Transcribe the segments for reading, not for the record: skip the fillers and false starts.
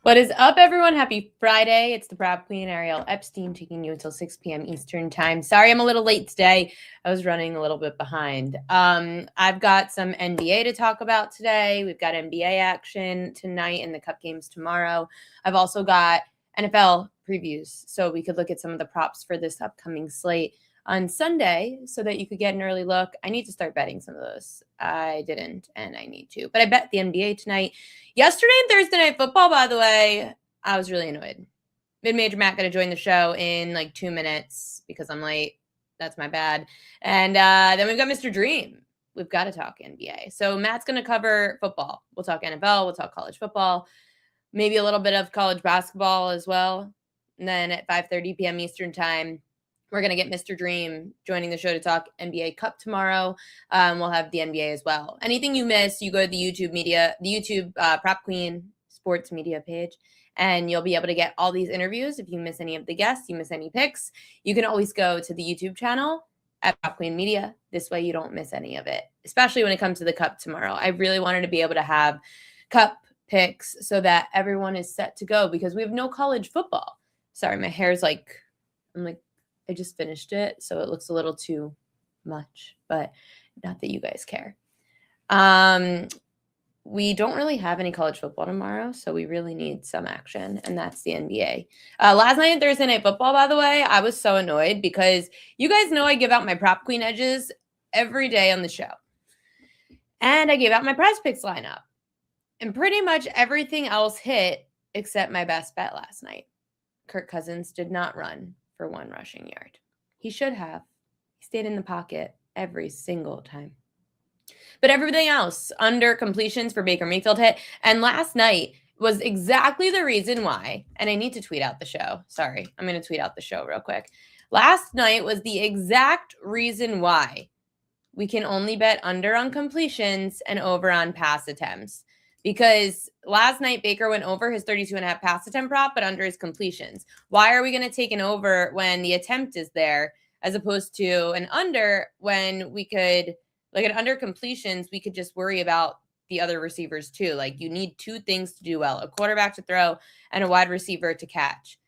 What is up, everyone? Happy Friday. It's the Prop Queen, Ariel Epstein, taking you until 6 p.m. Eastern time. Sorry I'm a little late today. I was running a little bit behind. I've got some NBA to talk about today. We've got NBA action tonight and the Cup games tomorrow. I've also got NFL previews, so we could look at some of the props for this upcoming slate on Sunday so that you could get an early look. I need to start betting some of those. I didn't, and I need to. But I bet the NBA tonight. Yesterday and Thursday Night Football, by the way, I was really annoyed. Mid-Major Matt going to join the show in like 2 minutes because I'm late. That's my bad. And then we've got Mr. Dream. We've got to talk NBA. So Matt's going to cover football. We'll talk NFL. We'll talk college football. Maybe a little bit of college basketball as well. And then at 5:30 p.m. Eastern time, we're going to get Mr. Dream joining the show to talk NBA Cup tomorrow. We'll have the NBA as well. Anything you miss, you go to the YouTube Prop Queen Sports Media page, and you'll be able to get all these interviews. If you miss any of the guests, you miss any picks, you can always go to the YouTube channel at Prop Queen Media. This way you don't miss any of it, especially when it comes to the Cup tomorrow. I really wanted to be able to have Cup picks so that everyone is set to go because we have no college football. Sorry, my hair's I just finished it, so it looks a little too much, but not that you guys care. We don't really have any college football tomorrow, so we really need some action, and that's the NBA. Last night, Thursday Night Football, by the way, I was so annoyed because you guys know I give out my Prop Queen edges every day on the show. And I gave out my Prize Picks lineup. And pretty much everything else hit except my best bet last night. Kirk Cousins did not run for 1 rushing yard. He should have. He stayed in the pocket every single time. But everything else, under completions for Baker Mayfield hit. And last night was exactly the reason why, and I need to tweet out the show. Sorry, I'm going to tweet out the show real quick. Last night was the exact reason why we can only bet under on completions and over on pass attempts. Because last night, Baker went over his 32.5 pass attempt prop, but under his completions. Why are we going to take an over when the attempt is there, as opposed to an under when we could, like an under completions, we could just worry about the other receivers too. Like you need 2 things to do well, a quarterback to throw and a wide receiver to catch.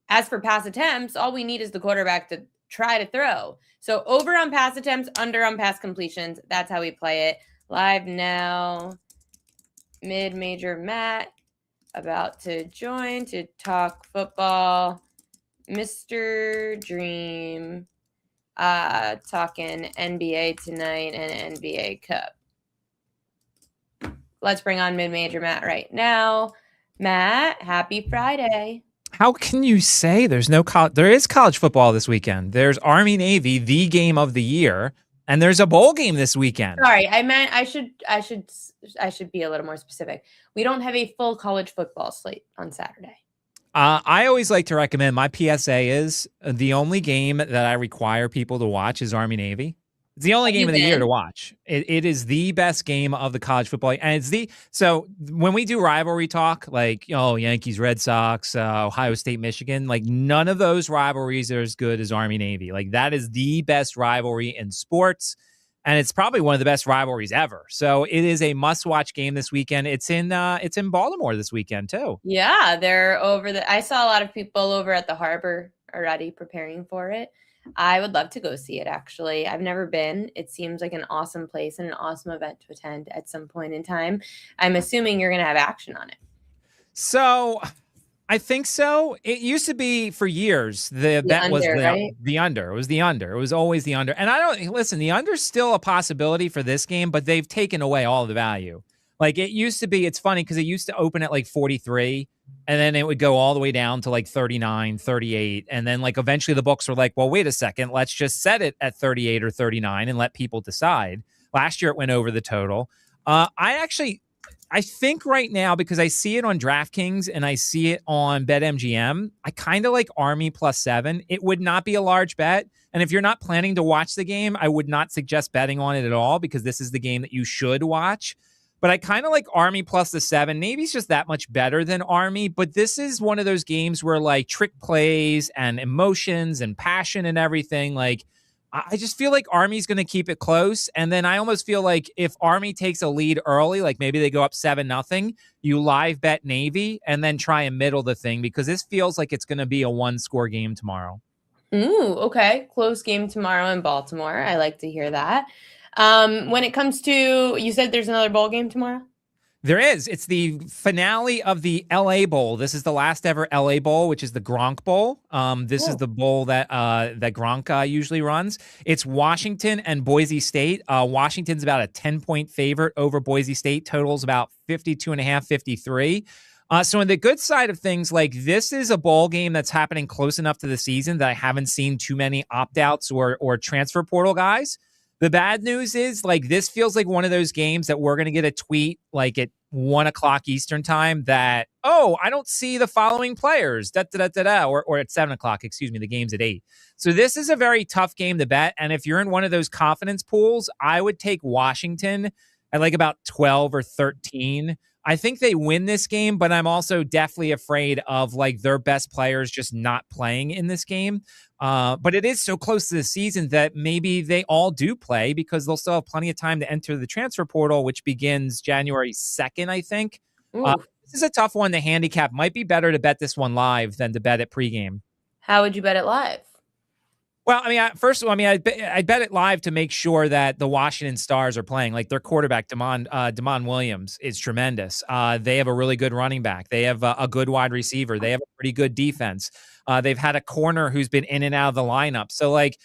As for pass attempts, all we need is the quarterback to try to throw. So over on pass attempts, under on pass completions. That's how we play it. Live now. Mid-Major Matt about to join to talk football. Mr. Dream talking NBA tonight and NBA Cup. Let's bring on Mid-Major Matt right now. Matt, happy Friday. How can you say there's no college? There is college football this weekend. There's Army Navy, the game of the year, and there's a bowl game this weekend. Sorry, I meant I should be a little more specific. We don't have a full college football slate on Saturday. I always like to recommend, my PSA is the only game that I require people to watch is Army Navy. It's the only game of the year to watch. It is the best game of the college football. And so when we do rivalry talk, like, Yankees, Red Sox, Ohio State, Michigan, like none of those rivalries are as good as Army Navy. Like that is the best rivalry in sports. And it's probably one of the best rivalries ever. So it is a must-watch game this weekend. It's in Baltimore this weekend too. Yeah, they're I saw a lot of people over at the harbor already preparing for it. I would love to go see it, actually. I've never been. It seems like an awesome place and an awesome event to attend at some point in time. I'm assuming you're going to have action on it. So I think so. It used to be for years. The bet was the under. It was the under. It was always the under. And the under's still a possibility for this game, but they've taken away all the value. Like it used to be, it's funny because it used to open at like 43 and then it would go all the way down to like 39, 38. And then like eventually the books were like, well, wait a second, let's just set it at 38 or 39 and let people decide. Last year it went over the total. I think right now, because I see it on DraftKings and I see it on BetMGM, I kind of like Army +7. It would not be a large bet. And if you're not planning to watch the game, I would not suggest betting on it at all because this is the game that you should watch. But I kind of like Army +7. Navy's just that much better than Army. But this is one of those games where like trick plays and emotions and passion and everything, like I just feel like Army's going to keep it close. And then I almost feel like if Army takes a lead early, like maybe they go up 7-0, you live bet Navy and then try and middle the thing, because this feels like it's going to be a 1-score game tomorrow. Ooh, okay. Close game tomorrow in Baltimore. I like to hear that. When it comes to, you said there's another bowl game tomorrow? There is. It's the finale of the LA Bowl. This is the last ever LA Bowl, which is the Gronk Bowl. This is the bowl that Gronk usually runs. It's Washington and Boise State. Washington's about a 10-point favorite over Boise State. Total's about 52.5, 53. So on the good side of things, like, this is a bowl game that's happening close enough to the season that I haven't seen too many opt-outs or transfer portal guys. The bad news is, like, this feels like one of those games that we're going to get a tweet like at 1:00 Eastern time that, oh, I don't see the following players, or at 7:00, excuse me, the game's at 8. So this is a very tough game to bet. And if you're in one of those confidence pools, I would take Washington at like about 12 or 13. I think they win this game, but I'm also definitely afraid of like their best players just not playing in this game. But it is so close to the season that maybe they all do play, because they'll still have plenty of time to enter the transfer portal, which begins January 2nd, I think. This is a tough one to handicap. Might be better to bet this one live than to bet it pregame. How would you bet it live? Well, I mean, first of all, I mean, I bet it live to make sure that the Washington Stars are playing. Like, their quarterback, Damon Williams, is tremendous. They have a really good running back. They have a good wide receiver. They have a pretty good defense. They've had a corner who's been in and out of the lineup. So, like,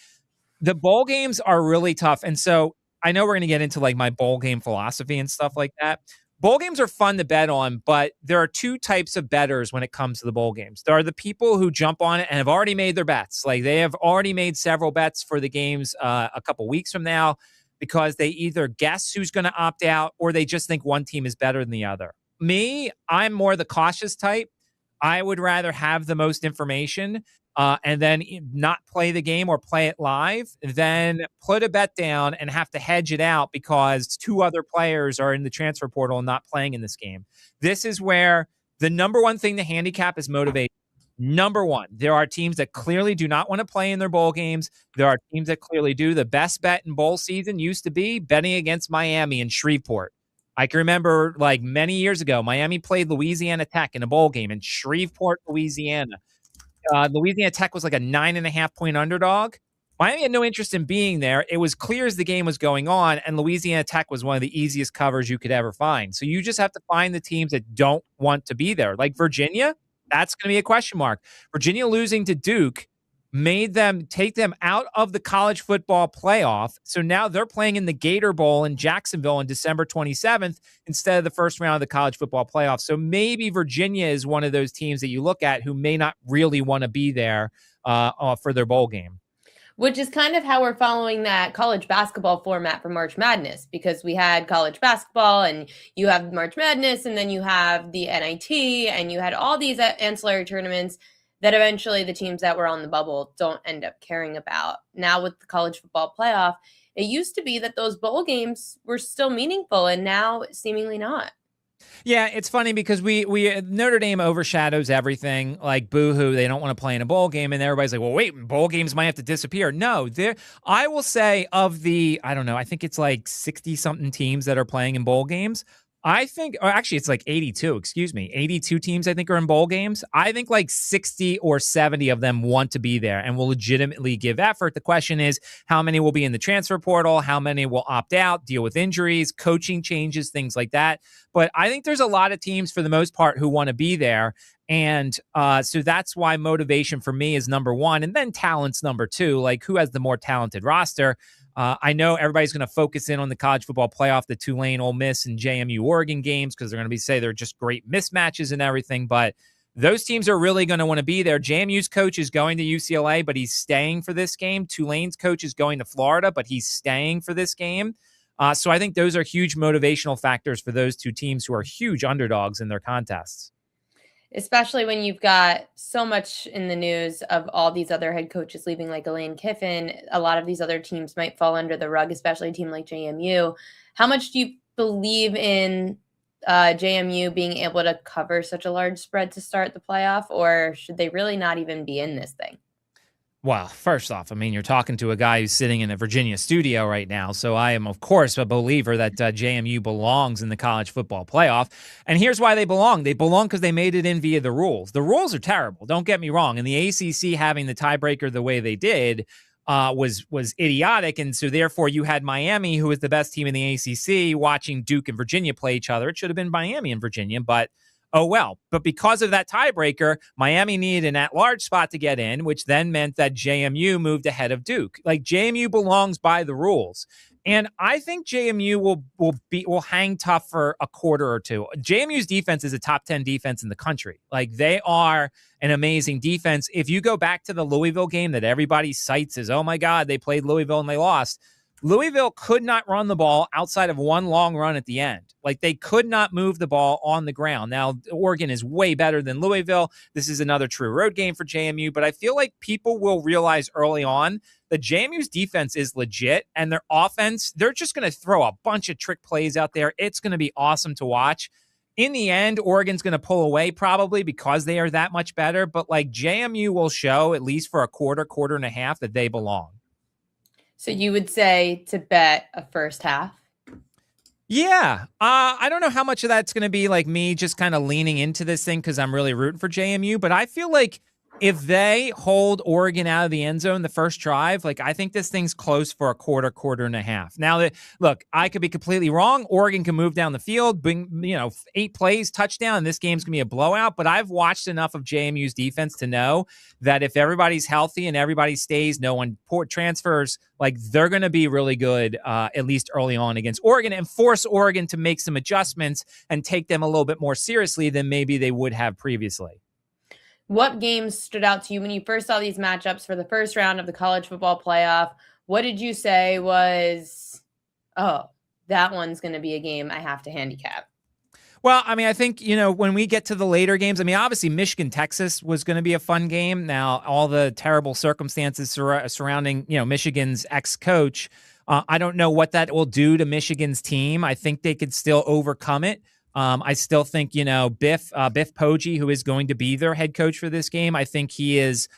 the bowl games are really tough. And so I know we're going to get into like my bowl game philosophy and stuff like that. Bowl games are fun to bet on, but there are two types of bettors when it comes to the bowl games. There are the people who jump on it and have already made their bets. Like, they have already made several bets for the games a couple weeks from now, because they either guess who's going to opt out or they just think one team is better than the other. Me, I'm more the cautious type. I would rather have the most information and then not play the game or play it live, then put a bet down and have to hedge it out because two other players are in the transfer portal and not playing in this game. This is where the number one thing to handicap is motivation. Number one, there are teams that clearly do not want to play in their bowl games. There are teams that clearly do. The best bet in bowl season used to be betting against Miami and Shreveport. I can remember, like, many years ago, Miami played Louisiana Tech in a bowl game in Shreveport, Louisiana. Louisiana Tech was like a 9.5-point underdog. Miami had no interest in being there. It was clear as the game was going on, and Louisiana Tech was one of the easiest covers you could ever find. So you just have to find the teams that don't want to be there. Like Virginia, that's going to be a question mark. Virginia losing to Duke made them take them out of the college football playoff. So now they're playing in the Gator Bowl in Jacksonville on December 27th instead of the first round of the college football playoff. So maybe Virginia is one of those teams that you look at who may not really want to be there for their bowl game. Which is kind of how we're following that college basketball format for March Madness, because we had college basketball and you have March Madness and then you have the NIT and you had all these ancillary tournaments that eventually the teams that were on the bubble don't end up caring about. Now with the college football playoff, it used to be that those bowl games were still meaningful, and now seemingly not. Yeah, it's funny because we Notre Dame overshadows everything. Like, boo-hoo, they don't want to play in a bowl game, and everybody's like, well, wait, bowl games might have to disappear. No, I will say, of the, I don't know, I think it's like 60-something teams that are playing in bowl games. I think, or actually it's like 82, 82 teams I think are in bowl games. I think like 60 or 70 of them want to be there and will legitimately give effort. The question is, how many will be in the transfer portal? How many will opt out, deal with injuries, coaching changes, things like that? But I think there's a lot of teams for the most part who want to be there. And so that's why motivation for me is number one. And then talent's number two, like who has the more talented roster. I know everybody's going to focus in on the college football playoff, the Tulane, Ole Miss, and JMU Oregon games, because they're going to say they're just great mismatches and everything. But those teams are really going to want to be there. JMU's coach is going to UCLA, but he's staying for this game. Tulane's coach is going to Florida, but he's staying for this game. So I think those are huge motivational factors for those two teams who are huge underdogs in their contests. Especially when you've got so much in the news of all these other head coaches leaving, like Lane Kiffin. A lot of these other teams might fall under the rug, especially a team like JMU. How much do you believe in JMU being able to cover such a large spread to start the playoff, or should they really not even be in this thing? Well, first off, I mean, you're talking to a guy who's sitting in a Virginia studio right now. So I am, of course, a believer that JMU belongs in the college football playoff. And here's why they belong. They belong because they made it in via the rules. The rules are terrible. Don't get me wrong. And the ACC having the tiebreaker the way they did was idiotic. And so therefore you had Miami, who was the best team in the ACC, watching Duke and Virginia play each other. It should have been Miami and Virginia, but oh, well. But because of that tiebreaker, Miami needed an at-large spot to get in, which then meant that JMU moved ahead of Duke. Like, JMU belongs by the rules. And I think JMU will hang tough for a quarter or two. JMU's defense is a top 10 defense in the country. Like, they are an amazing defense. If you go back to the Louisville game that everybody cites as, oh my God, they played Louisville and they lost. Louisville could not run the ball outside of one long run at the end. Like, they could not move the ball on the ground. Now, Oregon is way better than Louisville. This is another true road game for JMU, but I feel like people will realize early on that JMU's defense is legit, and their offense, they're just going to throw a bunch of trick plays out there. It's going to be awesome to watch. In the end, Oregon's going to pull away probably because they are that much better, but like, JMU will show at least for a quarter and a half that they belong. So you would say to bet a first half? Yeah. I don't know how much of that's going to be like me just kind of leaning into this thing because I'm really rooting for JMU, but I feel like if they hold Oregon out of the end zone the first drive, like, I think this thing's close for a quarter and a half. Now, look, I could be completely wrong. Oregon can move down the field, bring 8 plays, touchdown, and this game's going to be a blowout. But I've watched enough of JMU's defense to know that if everybody's healthy and everybody stays, no one transfers, like, they're going to be really good, at least early on against Oregon, and force Oregon to make some adjustments and take them a little bit more seriously than maybe they would have previously. What games stood out to you when you first saw these matchups for the first round of the college football playoff? What did you say was, oh, that one's going to be a game I have to handicap? Well, I mean, I think, when we get to the later games, I mean, obviously Michigan-Texas was going to be a fun game. Now, all the terrible circumstances surrounding, Michigan's ex-coach, I don't know what that will do to Michigan's team. I think they could still overcome it. I still think, Biff Poggi, who is going to be their head coach for this game, I think he is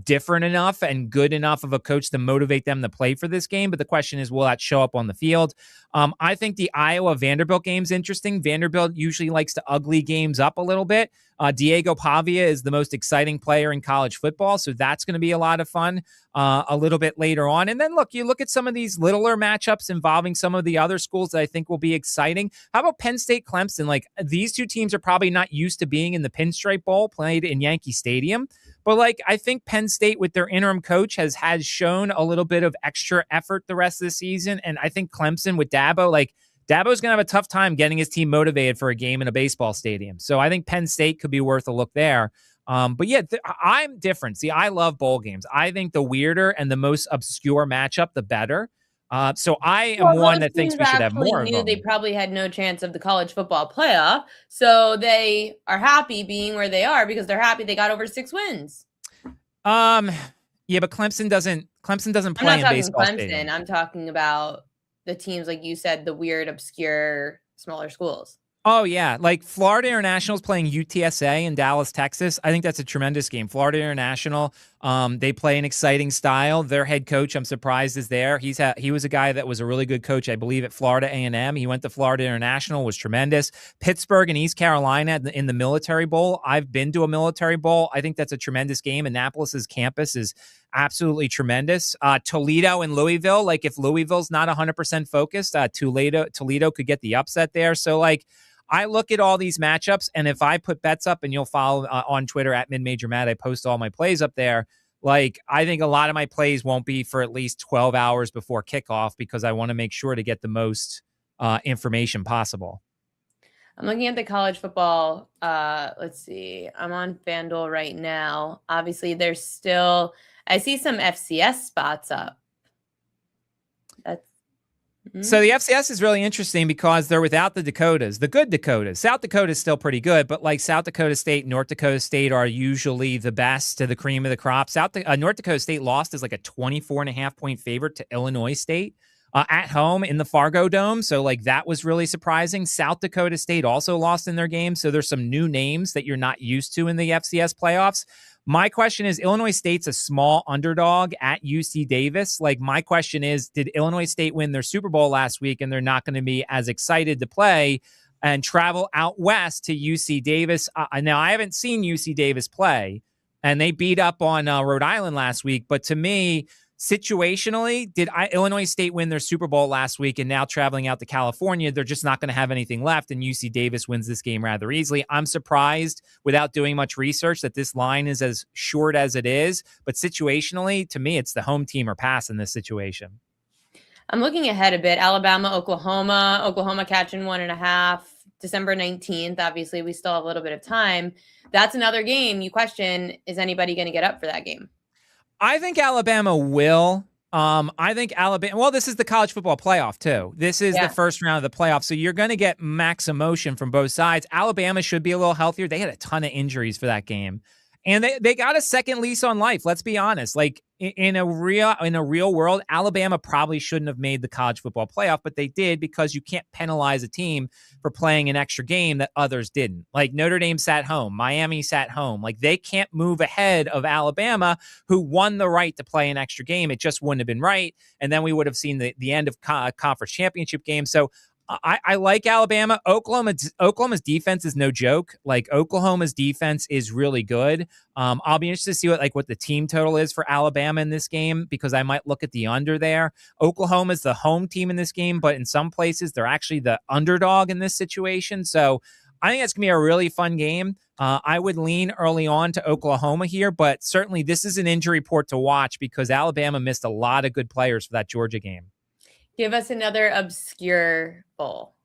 different enough and good enough of a coach to motivate them to play for this game. But the question is, will that show up on the field? I think the Iowa-Vanderbilt game's interesting. Vanderbilt usually likes to ugly games up a little bit. Diego Pavia is the most exciting player in college football, so that's going to be a lot of fun a little bit later on. And then, you look at some of these littler matchups involving some of the other schools that I think will be exciting. How about Penn State, Clemson? Like, these two teams are probably not used to being in the Pinstripe Bowl played in Yankee Stadium. But, I think Penn State with their interim coach has shown a little bit of extra effort the rest of the season. And I think Clemson with Dabo, Dabo's going to have a tough time getting his team motivated for a game in a baseball stadium. So I think Penn State could be worth a look there. But yeah, I'm different. See, I love bowl games. I think the weirder and the most obscure matchup, the better. So I am one that thinks we should have more of them. They probably had no chance of the college football playoff, so they are happy being where they are because they're happy they got over 6 wins. Yeah, but Clemson doesn't play in baseball stadium. I'm talking about the teams, like you said, the weird, obscure, smaller schools. Oh, yeah. Like, Florida International is playing UTSA in Dallas, Texas. I think that's a tremendous game. Florida International, they play an exciting style. Their head coach, I'm surprised, is there. He was a guy that was a really good coach, I believe, at Florida A&M. He went to Florida International, was tremendous. Pittsburgh and East Carolina in the Military Bowl. I've been to a Military Bowl. I think that's a tremendous game. Annapolis's campus is absolutely tremendous. Toledo and Louisville, like, if Louisville's not 100% focused, Toledo could get the upset there. So, I look at all these matchups, and if I put bets up, and you'll follow on Twitter at MidMajorMatt, I post all my plays up there. I think a lot of my plays won't be for at least 12 hours before kickoff because I want to make sure to get the most information possible. I'm looking at the college football. Let's see. I'm on FanDuel right now. Obviously, there's still, I see some FCS spots up. So the FCS is really interesting because they're without the Dakotas, the good Dakotas. South Dakota is still pretty good, but South Dakota State, North Dakota State are usually the best, to the cream of the crop. North Dakota State lost as a 24.5-point favorite to Illinois State at home in the Fargo Dome. So that was really surprising. South Dakota State also lost in their game. So there's some new names that you're not used to in the FCS playoffs. My question is, Illinois State's a small underdog at UC Davis. Like, my question is, did Illinois State win their Super Bowl last week and they're not going to be as excited to play and travel out west to UC Davis? Now, I haven't seen UC Davis play, and they beat up on Rhode Island last week. But to me, situationally, did Illinois State win their Super Bowl last week and now traveling out to California, they're just not going to have anything left, and UC Davis wins this game rather easily. I'm surprised, without doing much research, that this line is as short as it is. But situationally, to me, it's the home team or pass in this situation. I'm looking ahead a bit. Alabama, Oklahoma catching 1.5. December 19th. Obviously, we still have a little bit of time. That's another game. You question, is anybody going to get up for that game? I think Alabama will. I think Alabama, well, this is the college football playoff too. This is the first round of the playoff. So you're going to get max emotion from both sides. Alabama should be a little healthier. They had a ton of injuries for that game. And they got a second lease on life. Let's be honest. Like, in a real world, Alabama probably shouldn't have made the college football playoff, but they did, because you can't penalize a team for playing an extra game that others didn't. Like, Notre Dame sat home, Miami sat home. Like, they can't move ahead of Alabama, who won the right to play an extra game. It just wouldn't have been right. And then we would have seen the end of conference championship game. So I like Alabama. Oklahoma's defense is no joke. Like, Oklahoma's defense is really good. I'll be interested to see what the team total is for Alabama in this game, because I might look at the under there. Oklahoma is the home team in this game, but in some places they're actually the underdog in this situation. So I think that's going to be a really fun game. I would lean early on to Oklahoma here, but certainly this is an injury report to watch, because Alabama missed a lot of good players for that Georgia game. Give us another obscure bowl.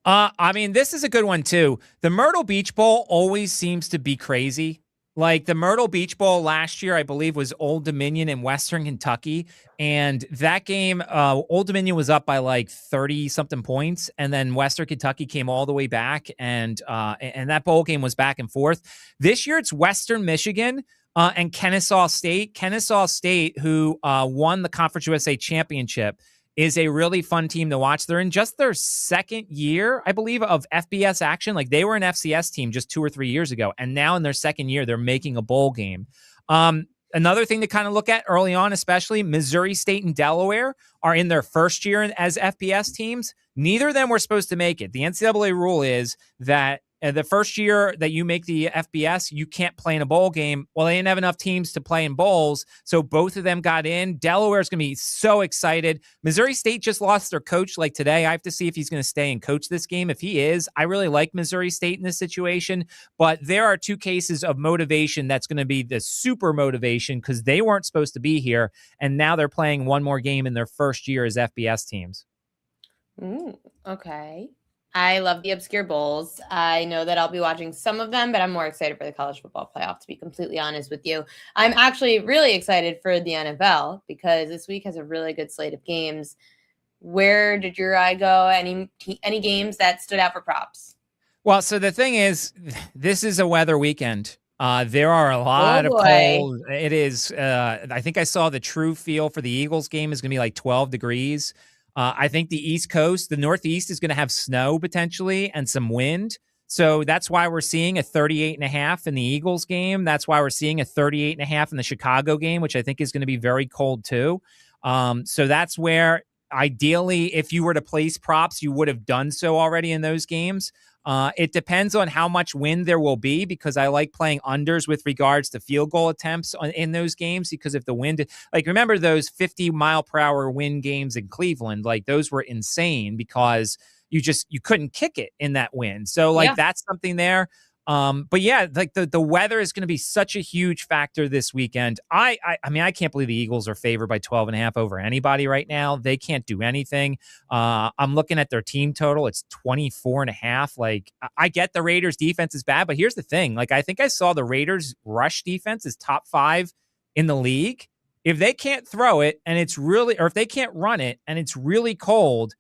I mean, this is a good one too. The Myrtle Beach Bowl always seems to be crazy. Like, the Myrtle Beach Bowl last year, I believe, was Old Dominion in Western Kentucky. And that game, Old Dominion was up by like 30-something points. And then Western Kentucky came all the way back. And that bowl game was back and forth. This year, it's Western Michigan and Kennesaw State. Kennesaw State, who won the Conference USA Championship, is a really fun team to watch. They're in just their second year, I believe, of FBS action. Like, they were an FCS team just 2 or 3 years ago, and now in their second year, they're making a bowl game. Another thing to kind of look at early on, especially, Missouri State and Delaware are in their first year as FBS teams. Neither of them were supposed to make it. The NCAA rule is that the first year that you make the FBS, you can't play in a bowl game. Well, they didn't have enough teams to play in bowls, so both of them got in. Delaware's going to be so excited. Missouri State just lost their coach like today. I have to see if he's going to stay and coach this game. If he is, I really like Missouri State in this situation, but there are 2 cases of motivation that's going to be the super motivation, because they weren't supposed to be here, and now they're playing one more game in their first year as FBS teams. Ooh, okay. I love the obscure bowls. I know that I'll be watching some of them, but I'm more excited for the college football playoff, to be completely honest with you. I'm actually really excited for the NFL, because this week has a really good slate of games. Where did your eye go? Any games that stood out for props? Well, so the thing is, this is a weather weekend. There are a lot of cold. It is. I think I saw the true feel for the Eagles game is going to be like 12 degrees. I think the East Coast, the Northeast, is going to have snow potentially and some wind. So that's why we're seeing a 38.5 in the Eagles game. That's why we're seeing a 38.5 in the Chicago game, which I think is going to be very cold too. So that's where, ideally, if you were to place props, you would have done so already in those games. It depends on how much wind there will be, because I like playing unders with regards to field goal attempts in those games, because if the wind, like, remember those 50-mile-per-hour wind games in Cleveland, like, those were insane because you couldn't kick it in that wind. So like, that's something there. But yeah, like the weather is going to be such a huge factor this weekend. I mean, I can't believe the Eagles are favored by 12.5 over anybody right now. They can't do anything. I'm looking at their team total. It's 24.5. Like, I get the Raiders defense is bad, but here's the thing. Like, I think I saw the Raiders rush defense is top 5 in the league. If they can't throw it and it's really, or if they can't run it and it's really cold,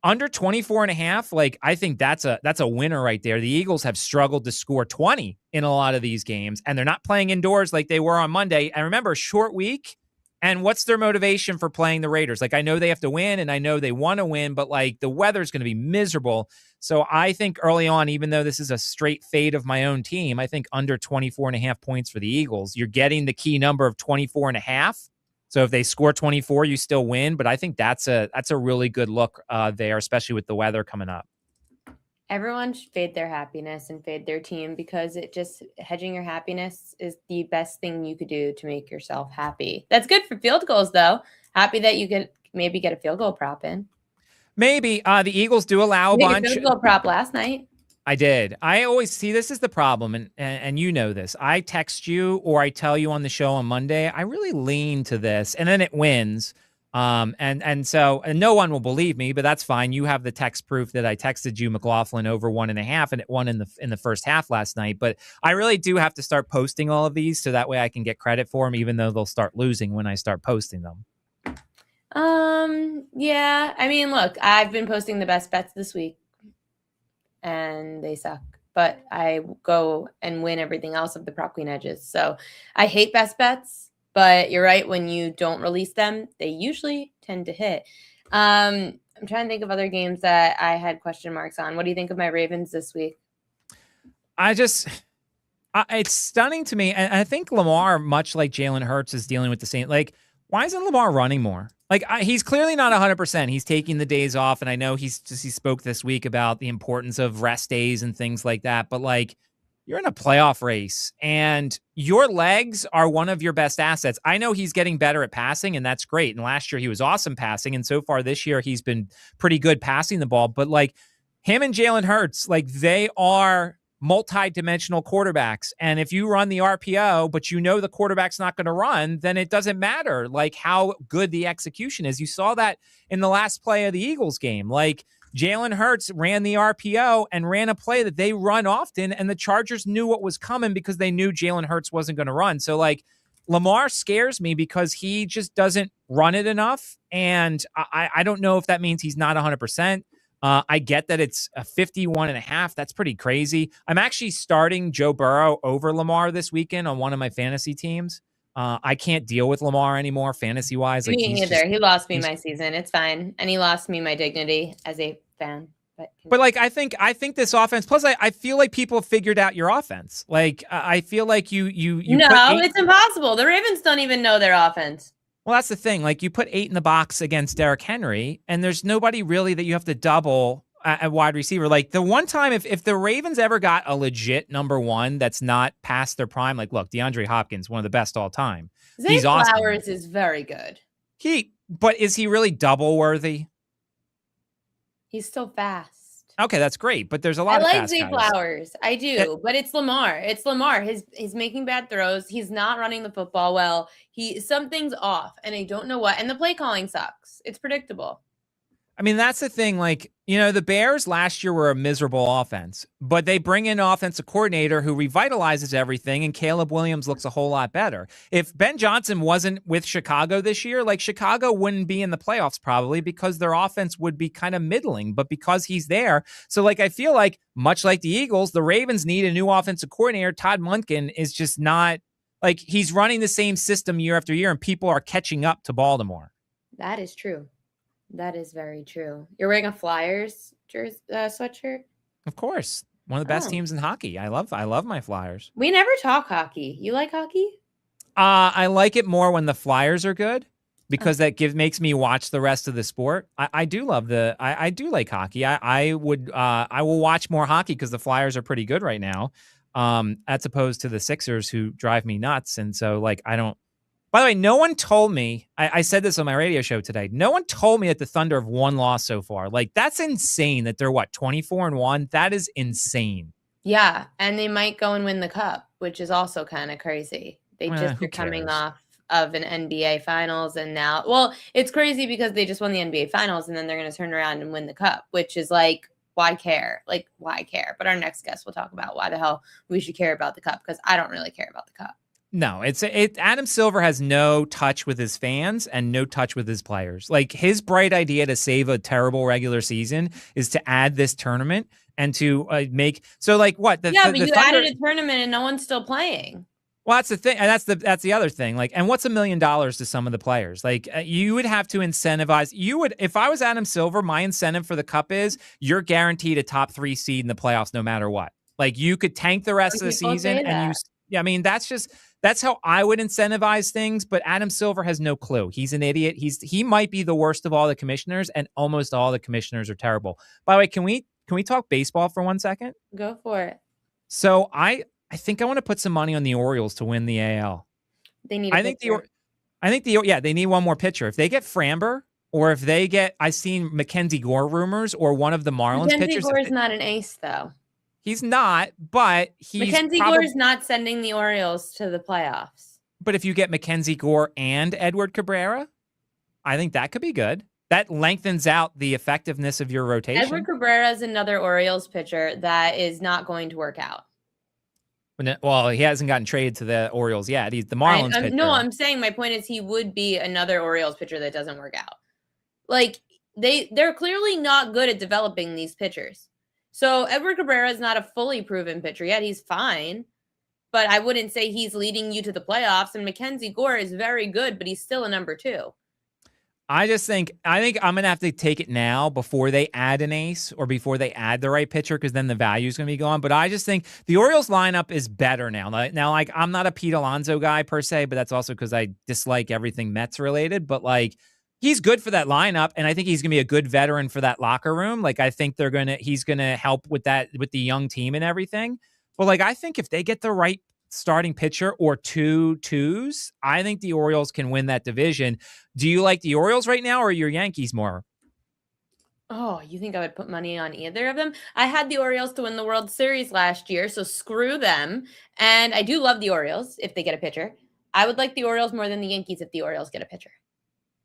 under 24.5, like, I think that's a winner right there. The Eagles have struggled to score 20 in a lot of these games, and they're not playing indoors like they were on Monday. And remember, short week, And what's their motivation for playing the Raiders? Like, I know they have to win and I know they want to win, but like the weather's going to be miserable. So I think early on, even though this is a straight fade of my own team, I think under 24.5 points for the Eagles, you're getting the key number of 24.5. So if they score 24, you still win. But I think that's a really good look there, especially with the weather coming up. Everyone should fade their happiness and fade their team, because it just hedging your happiness is the best thing you could do to make yourself happy. That's good for field goals, though. Happy that you could maybe get a field goal prop in. Maybe the Eagles do allow a bunch. A field goal prop last night. I did. I always see this is the problem, and you know this. I text you or I tell you on the show on Monday. I really lean to this, and then it wins. So no one will believe me, but that's fine. You have the text proof that I texted you McLaughlin over 1.5, and it won in the first half last night. But I really do have to start posting all of these so that way I can get credit for them, even though they'll start losing when I start posting them. Yeah. I mean, look, I've been posting the best bets this week and they suck, but I go and win everything else of the prop queen edges. So I hate best bets, but you're right. When you don't release them, they usually tend to hit. I'm trying to think of other games that I had question marks on. What do you think of my Ravens this week? It's stunning to me. And I think Lamar, much like Jalen Hurts, is dealing with the same, like, why isn't Lamar running more? Like, he's clearly not 100%. He's taking the days off. And I know he spoke this week about the importance of rest days and things like that. But like, you're in a playoff race and your legs are one of your best assets. I know he's getting better at passing, and that's great. And last year he was awesome passing. And so far this year, he's been pretty good passing the ball. But like, him and Jalen Hurts, like, they are multi-dimensional quarterbacks. And if you run the RPO, but you know the quarterback's not going to run, then it doesn't matter like how good the execution is. You saw that in the last play of the Eagles game. Like, Jalen Hurts ran the RPO and ran a play that they run often, and the Chargers knew what was coming because they knew Jalen Hurts wasn't going to run. So like, Lamar scares me because he just doesn't run it enough. And I don't know if that means he's not 100%. I get that it's a 51.5. That's pretty crazy. I'm actually starting Joe Burrow over Lamar this weekend on one of my fantasy teams. I can't deal with Lamar anymore, fantasy wise. Like, me neither. He lost me my season. It's fine, and he lost me my dignity as a fan. But like, I think this offense. Plus, I feel like people have figured out your offense. Like, I feel like you. No, it's impossible. The Ravens don't even know their offense. Well, that's the thing. Like, you put 8 in the box against Derrick Henry, and there's nobody really that you have to double at wide receiver. Like, the one time, if the Ravens ever got a legit number one that's not past their prime, like, look, DeAndre Hopkins, one of the best all time. Zay Flowers is very good. But is he really double worthy? He's still fast. Okay, that's great, but there's a lot of fast guys. I like Zay Flowers. I do, but it's Lamar. It's Lamar. He's making bad throws. He's not running the football well. Something's off, and I don't know what. And the play calling sucks. It's predictable. I mean, that's the thing. Like, you know, the Bears last year were a miserable offense, but they bring in an offensive coordinator who revitalizes everything, and Caleb Williams looks a whole lot better. If Ben Johnson wasn't with Chicago this year, like, Chicago wouldn't be in the playoffs probably because their offense would be kind of middling, but because he's there. So, like, I feel like much like the Eagles, the Ravens need a new offensive coordinator. Todd Monken is just not, like, he's running the same system year after year, and people are catching up to Baltimore. That is true. That is very true. You're wearing a Flyers sweatshirt? Of course. One of the best teams in hockey. I love my Flyers. We never talk hockey. You like hockey? I like it more when the Flyers are good because that makes me watch the rest of the sport. I do love I do like hockey. I will watch more hockey because the Flyers are pretty good right now. As opposed to the Sixers, who drive me nuts. And so, like, I don't. By the way, no one told me, I said this on my radio show today, no one told me that the Thunder have one loss so far. Like, that's insane that they're, 24-1? That is insane. Yeah, and they might go and win the Cup, which is also kind of crazy. They just are coming off of an NBA Finals, and now, well, it's crazy because they just won the NBA Finals, and then they're going to turn around and win the Cup, which is like, why care? Like, why care? But our next guest will talk about why the hell we should care about the Cup, because I don't really care about the Cup. No, Adam Silver has no touch with his fans and no touch with his players. Like, his bright idea to save a terrible regular season is to add this tournament and to make, so like what? But you Thunder added a tournament and no one's still playing. Well, that's the thing, and that's the other thing. Like, and what's $1 million to some of the players? Like, you would have to incentivize. If I was Adam Silver, my incentive for the Cup is you're guaranteed a top 3 seed in the playoffs, no matter what. Like, you could tank the rest Some of the people season, say and that. I mean, that's how I would incentivize things. But Adam Silver has no clue. He's an idiot. He might be the worst of all the commissioners, and almost all the commissioners are terrible. By the way, can we talk baseball for 1 second? Go for it. So I think I want to put some money on the Orioles to win the AL. They need a pitcher. They need one more pitcher. If they get Framber, or if they get, I've seen Mackenzie Gore rumors, or one of the Marlins Mackenzie pitchers. Gore is not an ace, though. He's not, but Mackenzie Gore is not sending the Orioles to the playoffs. But if you get Mackenzie Gore and Edward Cabrera, I think that could be good. That lengthens out the effectiveness of your rotation. Edward Cabrera is another Orioles pitcher that is not going to work out. Well, he hasn't gotten traded to the Orioles yet. He's the Marlins pitcher. No, I'm saying my point is he would be another Orioles pitcher that doesn't work out. Like, they're clearly not good at developing these pitchers. So Edward Cabrera is not a fully proven pitcher yet. He's fine, but I wouldn't say he's leading you to the playoffs. And Mackenzie Gore is very good, but he's still a number 2. I think I'm going to have to take it now before they add an ace or before they add the right pitcher, because then the value is going to be gone. But I just think the Orioles lineup is better now. Now, like, I'm not a Pete Alonso guy per se, but that's also because I dislike everything Mets related. But, like, he's good for that lineup, and I think he's going to be a good veteran for that locker room. Like, I think he's going to help with that, with the young team and everything. But, like, I think if they get the right starting pitcher or 2 twos, I think the Orioles can win that division. Do you like the Orioles right now, or your Yankees more? Oh, you think I would put money on either of them? I had the Orioles to win the World Series last year, so screw them. And I do love the Orioles if they get a pitcher. I would like the Orioles more than the Yankees if the Orioles get a pitcher.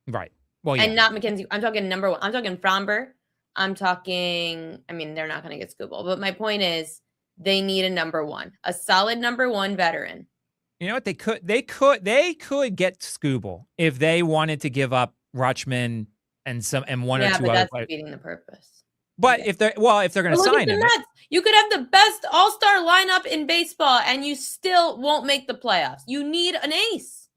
Right. Well, yeah. And not Mackenzie. I'm talking number 1. I'm talking Framber. I'm talking, I mean, they're not going to get Skubal. But my point is, they need a number 1, a solid number 1 veteran. You know what? They could get Skubal if they wanted to give up Rutschman and one or two other players. Yeah, but that's defeating the purpose. But if they're going to sign him, you could have the best all-star lineup in baseball, and you still won't make the playoffs. You need an ace.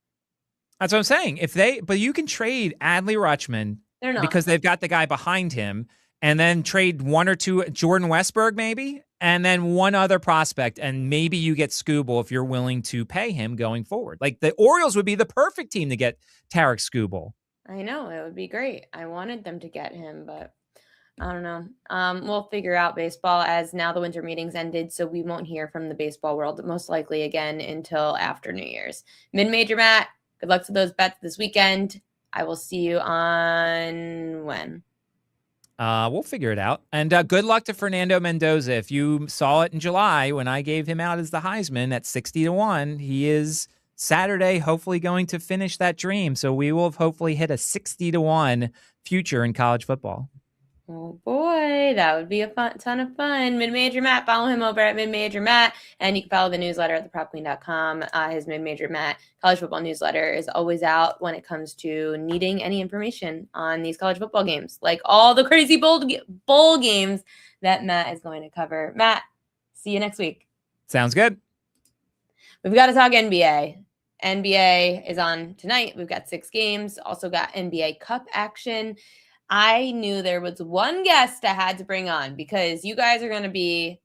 That's what I'm saying. But you can trade Adley Rutschman because they've got the guy behind him, and then trade 1 or 2 Jordan Westburg maybe, and then one other prospect, and maybe you get Skubal if you're willing to pay him going forward. Like, the Orioles would be the perfect team to get Tarek Skubal. I know, it would be great. I wanted them to get him, but I don't know. We'll figure out baseball, as now the winter meetings ended, so we won't hear from the baseball world most likely again until after New Year's. Mid-major, Matt, good luck to those bets this weekend. I will see you on when? We'll figure it out. And good luck to Fernando Mendoza. If you saw it in July when I gave him out as the Heisman at 60-1, he is Saturday hopefully going to finish that dream. So we will have hopefully hit a 60-1 future in college football. Oh boy, that would be a ton of fun. Mid-Major Matt, follow him over at Mid-Major Matt, and you can follow the newsletter at thepropqueen.com. His Mid-Major Matt college football newsletter is always out when it comes to needing any information on these college football games, like all the crazy bowl games that Matt is going to cover. Matt, see you next week. Sounds good. We've got to talk NBA. NBA is on tonight. We've got 6 games, also got NBA Cup action. I knew there was one guest I had to bring on, because you guys are going to be,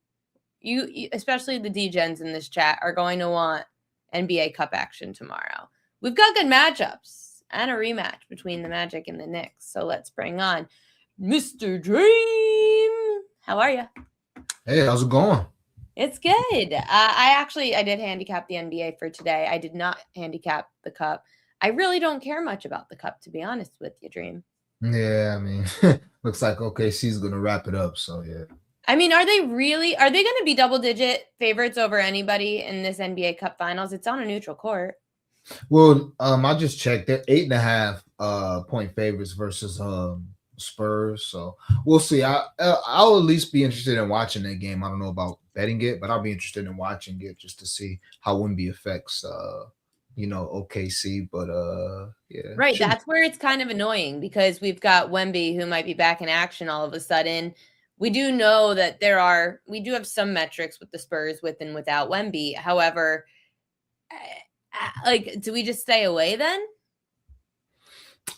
you especially the D-Gens in this chat, are going to want NBA Cup action tomorrow. We've got good matchups and a rematch between the Magic and the Knicks. So let's bring on Mr. Dream. How are you? Hey, how's it going? It's good. I did handicap the NBA for today. I did not handicap the Cup. I really don't care much about the Cup, to be honest with you, Dream. Yeah, I mean, looks like OKC's going to wrap it up, so yeah. I mean, are they going to be double-digit favorites over anybody in this NBA Cup Finals? It's on a neutral court. Well, I just checked. They're 8.5 point favorites versus Spurs, so we'll see. I'll at least be interested in watching that game. I don't know about betting it, but I'll be interested in watching it just to see how Wemby affects OKC, but yeah. Right, that's where it's kind of annoying, because we've got Wemby who might be back in action all of a sudden. We do know that we do have some metrics with the Spurs with and without Wemby. However, Like, do we just stay away then?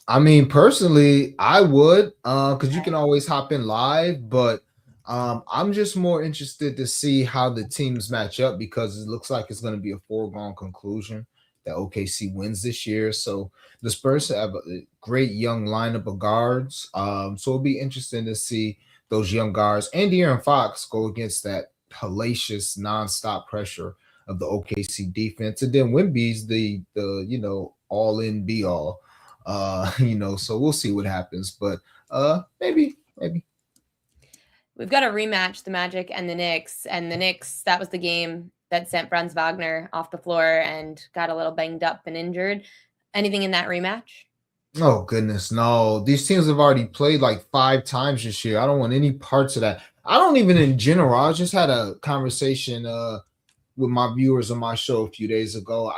I mean, personally, I would, because you can always hop in live, but I'm just more interested to see how the teams match up because it looks like it's going to be a foregone conclusion that OKC wins this year. So the Spurs have a great young lineup of guards. So it'll be interesting to see those young guards and De'Aaron Fox go against that hellacious nonstop pressure of the OKC defense. And then Wemby's the all in be all. So we'll see what happens, but maybe. We've got a rematch, the Magic and the Knicks, that was the game that sent Franz Wagner off the floor and got a little banged up and injured. Anything in that rematch? Oh goodness, no. These teams have already played like 5 times this year. I don't want any parts of that. I don't even in general. I just had a conversation with my viewers on my show a few days ago.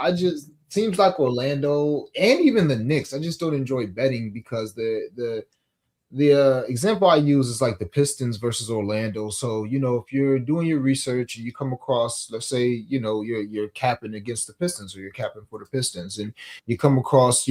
Seems like Orlando and even the Knicks, I just don't enjoy betting because the example I use is like the Pistons versus Orlando. So, if you're doing your research and you come across, let's say, you're capping against the Pistons or you're capping for the Pistons and you come across,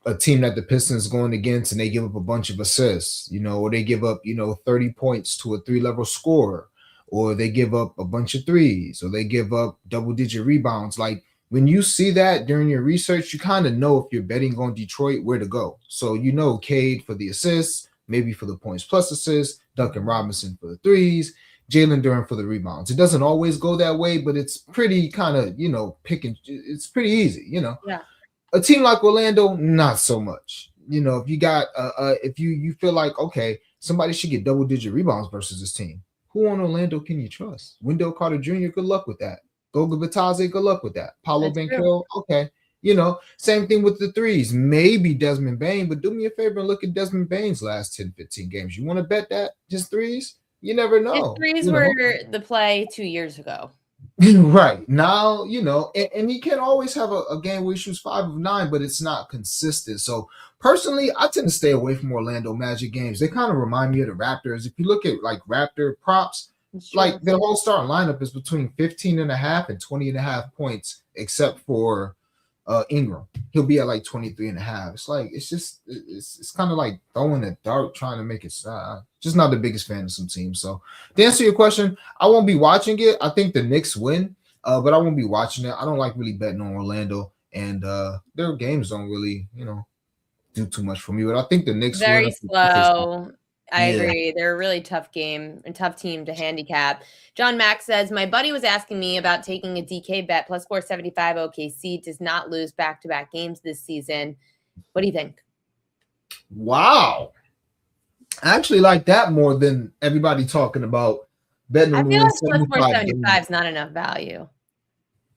a team that the Pistons going against and they give up a bunch of assists, or they give up, 30 points to a 3-level scorer, or they give up a bunch of threes, or they give up double-digit rebounds. Like when you see that during your research, you kind of know if you're betting on Detroit where to go. So Cade for the assists, maybe for the points plus assists, Duncan Robinson for the threes, Jalen Duren for the rebounds. It doesn't always go that way, but it's pretty kind of, it's pretty easy, Yeah. A team like Orlando, not so much. If you got if you feel like, okay, somebody should get double-digit rebounds versus this team, who on Orlando can you trust? Wendell Carter Jr., good luck with that. Goga Bitadze, good luck with that. Paulo Banchero, okay. Same thing with the threes. Maybe Desmond Bane, but do me a favor and look at Desmond Bane's last 10, 15 games. You want to bet that? Just threes? You never know. His threes were the play 2 years ago. Right. Now, and he can always have a game where he shoots 5 of 9, but it's not consistent. So personally, I tend to stay away from Orlando Magic games. They kind of remind me of the Raptors. If you look at like Raptor props, like their whole starting lineup is between 15.5 and 20.5 points, except for Ingram. He'll be at like 23.5. It's like it's kind of like throwing a dart trying to make it just not the biggest fan of some teams. So to answer your question, I won't be watching it. I think the Knicks win, but I won't be watching it. I don't like really betting on Orlando, and their games don't really do too much for me. But I think the Knicks very win. slow. I agree. They're a really tough game and tough team to handicap. John Mack says, my buddy was asking me about taking a DK bet plus 475 OKC does not lose back-to-back games this season. What do you think? Wow. I actually like that more than everybody talking about betting. I feel like plus 475 is not enough value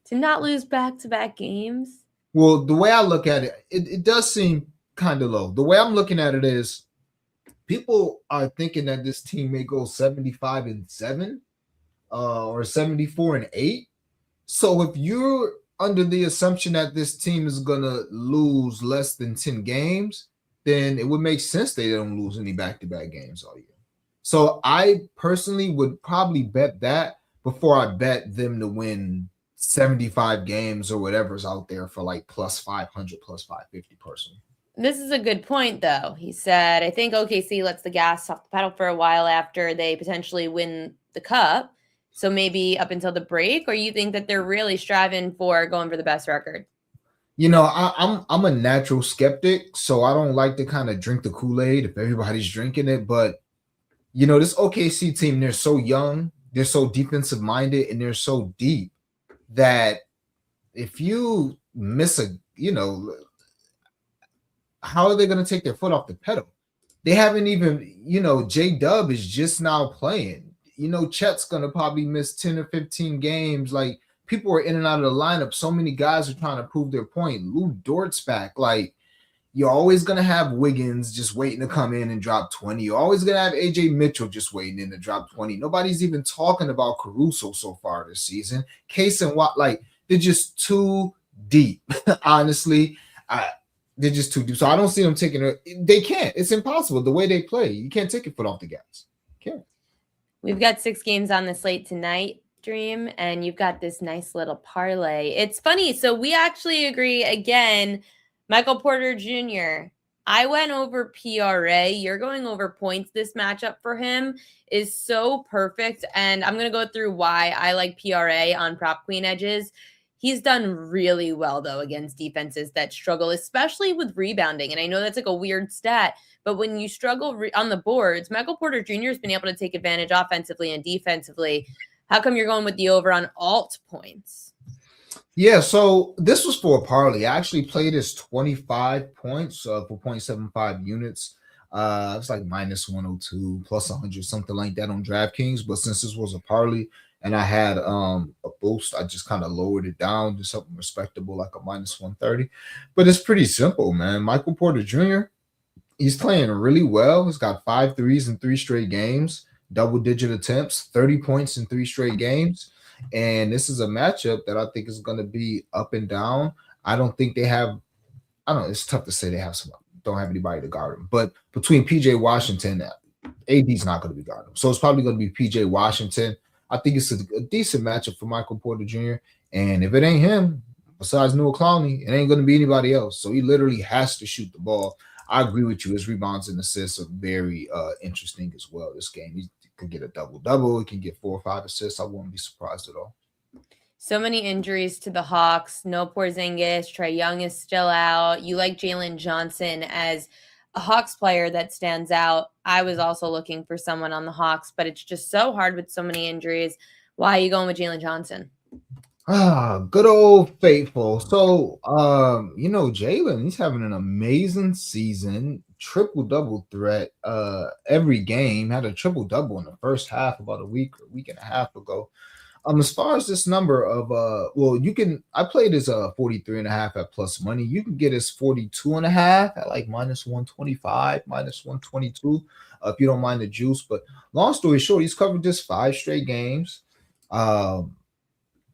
to not lose back-to-back games. Well, the way I look at it, it does seem kind of low. The way I'm looking at it is people are thinking that this team may go 75-7 or 74-8. So if you're under the assumption that this team is going to lose less than 10 games, then it would make sense they don't lose any back-to-back games all year. So I personally would probably bet that before I bet them to win 75 games or whatever's out there for like plus 500, plus 550 personally. This is a good point, though. He said, I think OKC lets the gas off the pedal for a while after they potentially win the cup. So maybe up until the break, or you think that they're really striving for going for the best record? I'm a natural skeptic, so I don't like to kind of drink the Kool-Aid if everybody's drinking it. But, this OKC team, they're so young, they're so defensive minded, and they're so deep that if you miss how are they going to take their foot off the pedal? They haven't even, J-Dub is just now playing. Chet's going to probably miss 10 or 15 games. Like, people are in and out of the lineup. So many guys are trying to prove their point. Lou Dort's back. Like, you're always going to have Wiggins just waiting to come in and drop 20. You're always going to have AJ Mitchell just waiting in to drop 20. Nobody's even talking about Caruso so far this season. Case and Watt, like, they're just too deep. Honestly, they're just too deep. So I don't see them taking it. They can't. It's impossible. The way they play, you can't take your foot off the gas. Can't. We've got 6 games on the slate tonight. stream, and you've got this nice little parlay. It's funny. So we actually agree again. Michael Porter Jr. I went over PRA. You're going over points. This matchup for him is so perfect. And I'm going to go through why I like PRA on prop queen edges. He's done really well, though, against defenses that struggle, especially with rebounding. And I know that's like a weird stat, but when you struggle on the boards, Michael Porter Jr. has been able to take advantage offensively and defensively. How come you're going with the over on alt points? Yeah, so this was for a parlay. I actually played this 25 points for 0.75 units. It's like minus 102, plus 100, something like that on DraftKings. But since this was a parlay and I had a boost, I just kind of lowered it down to something respectable, like a minus 130. But it's pretty simple, man. Michael Porter Jr., he's playing really well. He's got 5 threes in 3 straight games, double-digit attempts, 30 points in 3 straight games. And this is a matchup that I think is going to be up and down. I don't think they have – I don't know. It's tough to say they have don't have anybody to guard him. But between P.J. Washington, AD's not going to be guarding him. So it's probably going to be P.J. Washington. I think it's a decent matchup for Michael Porter Jr. And if it ain't him, besides Noah Clowney, it ain't going to be anybody else. So he literally has to shoot the ball. I agree with you. His rebounds and assists are very interesting as well this game. He could get a double-double. He can get 4 or 5 assists. I wouldn't be surprised at all. So many injuries to the Hawks. No Porzingis. Trae Young is still out. You like Jalen Johnson as a Hawks player that stands out. I was also looking for someone on the Hawks, but it's just so hard with so many injuries. Why are you going with Jalen Johnson? Good old faithful. So, Jalen, he's having an amazing season, triple-double threat every game. Had a triple-double in the first half about a week and a half ago. As far as this number of I played his 43.5 at plus money. You can get his 42.5 at like minus 125, minus 122 if you don't mind the juice. But long story short, he's covered just 5 straight games.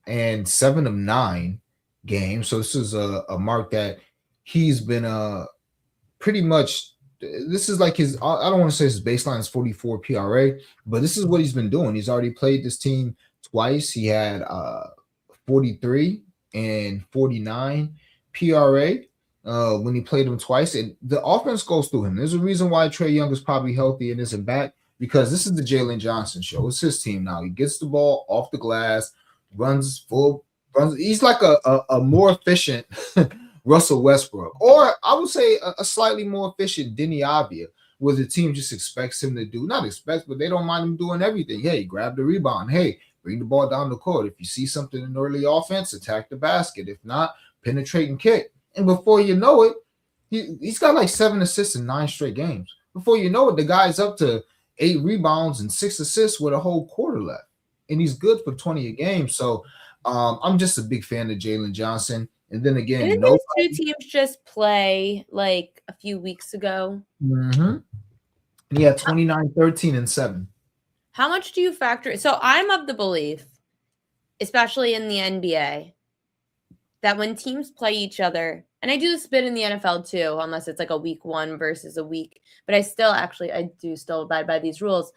And 7 of 9 games. So this is a mark that he's been pretty much. This is like his. I don't want to say his baseline is 44 PRA, but this is what he's been doing. He's already played this team twice. He had 43 and 49 PRA when he played them twice, and the offense goes through him. There's a reason why Trae Young is probably healthy and isn't back, because this is the Jalen Johnson show. It's his team now. He gets the ball off the glass. Runs. He's like a more efficient Russell Westbrook, or I would say a slightly more efficient Denny Avdia, where the team just expects him to do, not expects, but they don't mind him doing everything. Hey, grab the rebound. Hey, bring the ball down the court. If you see something in early offense, attack the basket. If not, penetrate and kick. And before you know it, he's got like 7 assists in 9 straight games. Before you know it, the guy's up to 8 rebounds and 6 assists with a whole quarter left. And he's good for 20 a game. So I'm just a big fan of Jalen Johnson. And then again, didn't those 2 teams just play like a few weeks ago? Mm-hmm. Yeah, 29, 13, and 7. How much do you factor? So I'm of the belief, especially in the NBA, that when teams play each other, and I do this bit in the NFL too, unless it's like a week 1 versus a week, but I do still abide by these rules.